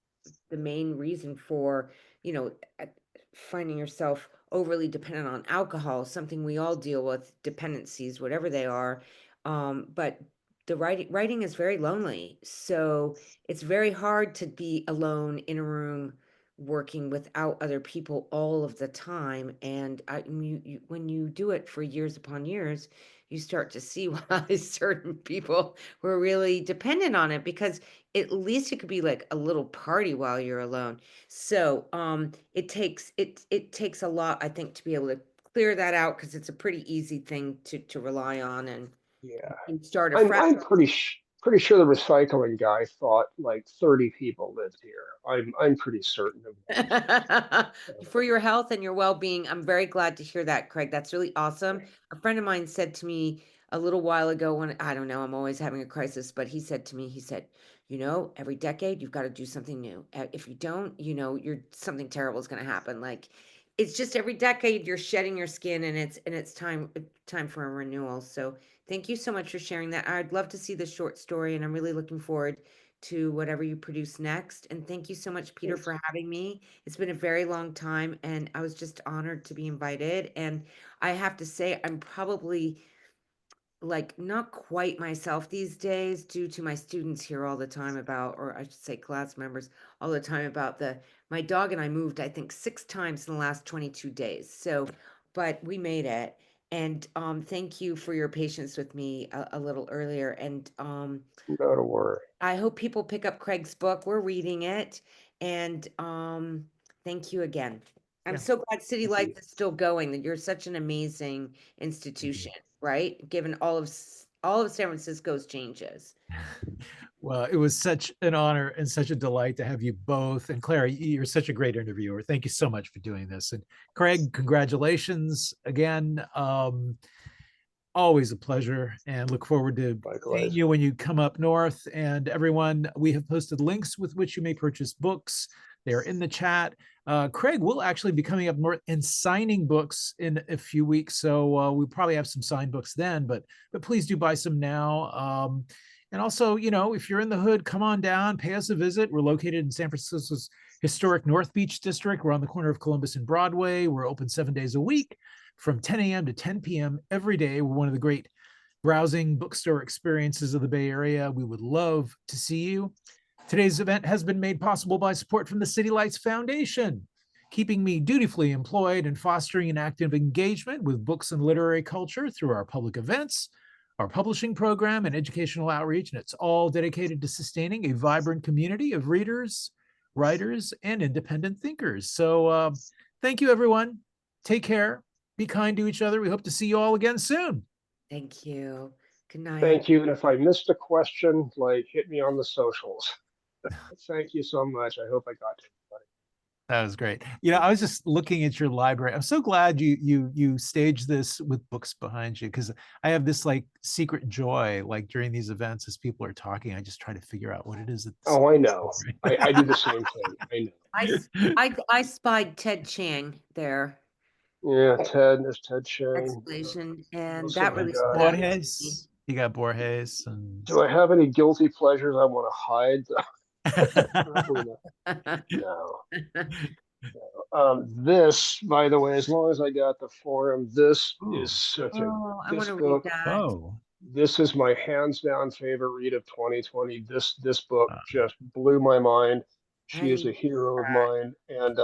the main reason for, you know, uh, finding yourself overly dependent on alcohol, something we all deal with, dependencies, whatever they are. But the writing is very lonely. So it's very hard to be alone in a room working without other people all of the time. And when you do it for years upon years, you start to see why certain people were really dependent on it, because at least it could be like a little party while you're alone. So it takes a lot, I think, to be able to clear that out, because it's a pretty easy thing to rely on Yeah, and start I'm afresh. I'm pretty sure the recycling guy thought like 30 people lived here. I'm pretty certain of that. For your health and your well-being. I'm very glad to hear that, Craig. That's really awesome. A friend of mine said to me a little while ago, when I don't know, I'm always having a crisis, but he said to me, he said, every decade you've got to do something new. If you don't, you're something terrible is going to happen. Like, it's just every decade you're shedding your skin, and it's time for a renewal. So thank you so much for sharing that. I'd love to see the short story, and I'm really looking forward to whatever you produce next. And thank you so much, Peter, Thanks. for having me. It's been a very long time, and I was just honored to be invited. And I have to say, I'm probably like not quite myself these days, due to my students here all the time about, or I should say class members all the time about my dog and I moved, I think, 6 times in the last 22 days. So, but we made it. And thank you for your patience with me a little earlier. And Not a worry. I hope people pick up Craig's book. We're reading it. And thank you again. I'm Yeah. so glad City Thank you. Lights is still going, that you're such an amazing institution, right? Given all of San Francisco's changes. Well, it was such an honor and such a delight to have you both. And Claire, you're such a great interviewer. Thank you so much for doing this. And Craig, congratulations again. Always a pleasure, and look forward to seeing you when you come up north. And everyone, we have posted links with which you may purchase books. They are in the chat. Craig will actually be coming up north and signing books in a few weeks, so we'll probably have some signed books then. But please do buy some now. And also, you know, if you're in the hood, come on down, pay us a visit. We're located in San Francisco's historic North Beach district. We're on the corner of Columbus and Broadway. We're open 7 days a week from 10 a.m. to 10 p.m. every day. We're one of the great browsing bookstore experiences of the Bay Area. We would love to see you. Today's event has been made possible by support from the City Lights Foundation, keeping me dutifully employed and fostering an active engagement with books and literary culture through our public events, our publishing program, and educational outreach. And it's all dedicated to sustaining a vibrant community of readers, writers, and independent thinkers. So thank you, everyone. Take care. Be kind to each other. We hope to see you all again soon. Thank you. Good night. Thank you. And if I missed a question, like, hit me on the socials. Thank you so much. I hope I got to everybody. That was great. You know, I was just looking at your library. I'm so glad you staged this with books behind you, because I have this like secret joy, like during these events as people are talking, I just try to figure out what it is. Oh, I know. I do the same thing. I know. I spied Ted Chiang there. Yeah, there's Ted Chiang. Explanation, and Those that have really you got. stood out to me. Borges. You got Borges. And Do I have any guilty pleasures I want to hide? Probably not. No. This, by the way, as long as I got the forum, this Ooh. is such I want this to read book. that. Oh, This is my hands down favorite read of 2020. This book just blew my mind. She is a hero of mine, and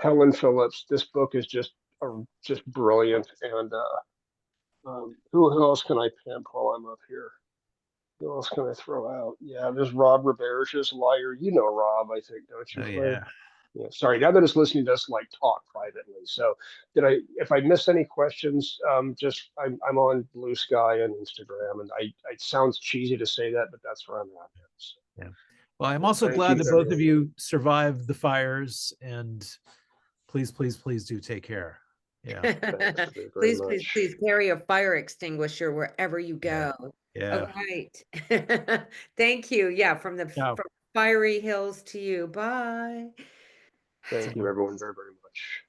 Helen Phillips. This book is just brilliant. And who else can I pimp while I'm up here? Who else can I throw out? Yeah, there's Rob Roberge's Liar. You know Rob, I think, don't you, Claire? yeah. Yeah, sorry, now that it's listening to us like talk privately. So if I missed any questions, I'm on Blue Sky and Instagram, and it sounds cheesy to say that, but that's where I'm at. So, Yeah. Well, I'm also thank glad you, that both everyone. of you survived the fires, and please, please, please do take care. Yeah. Thanks very Please, much. please, please carry a fire extinguisher wherever you go. Yeah. All right. Thank you. Yeah, from fiery hills to you. Bye. Thank you, everyone, very, very much.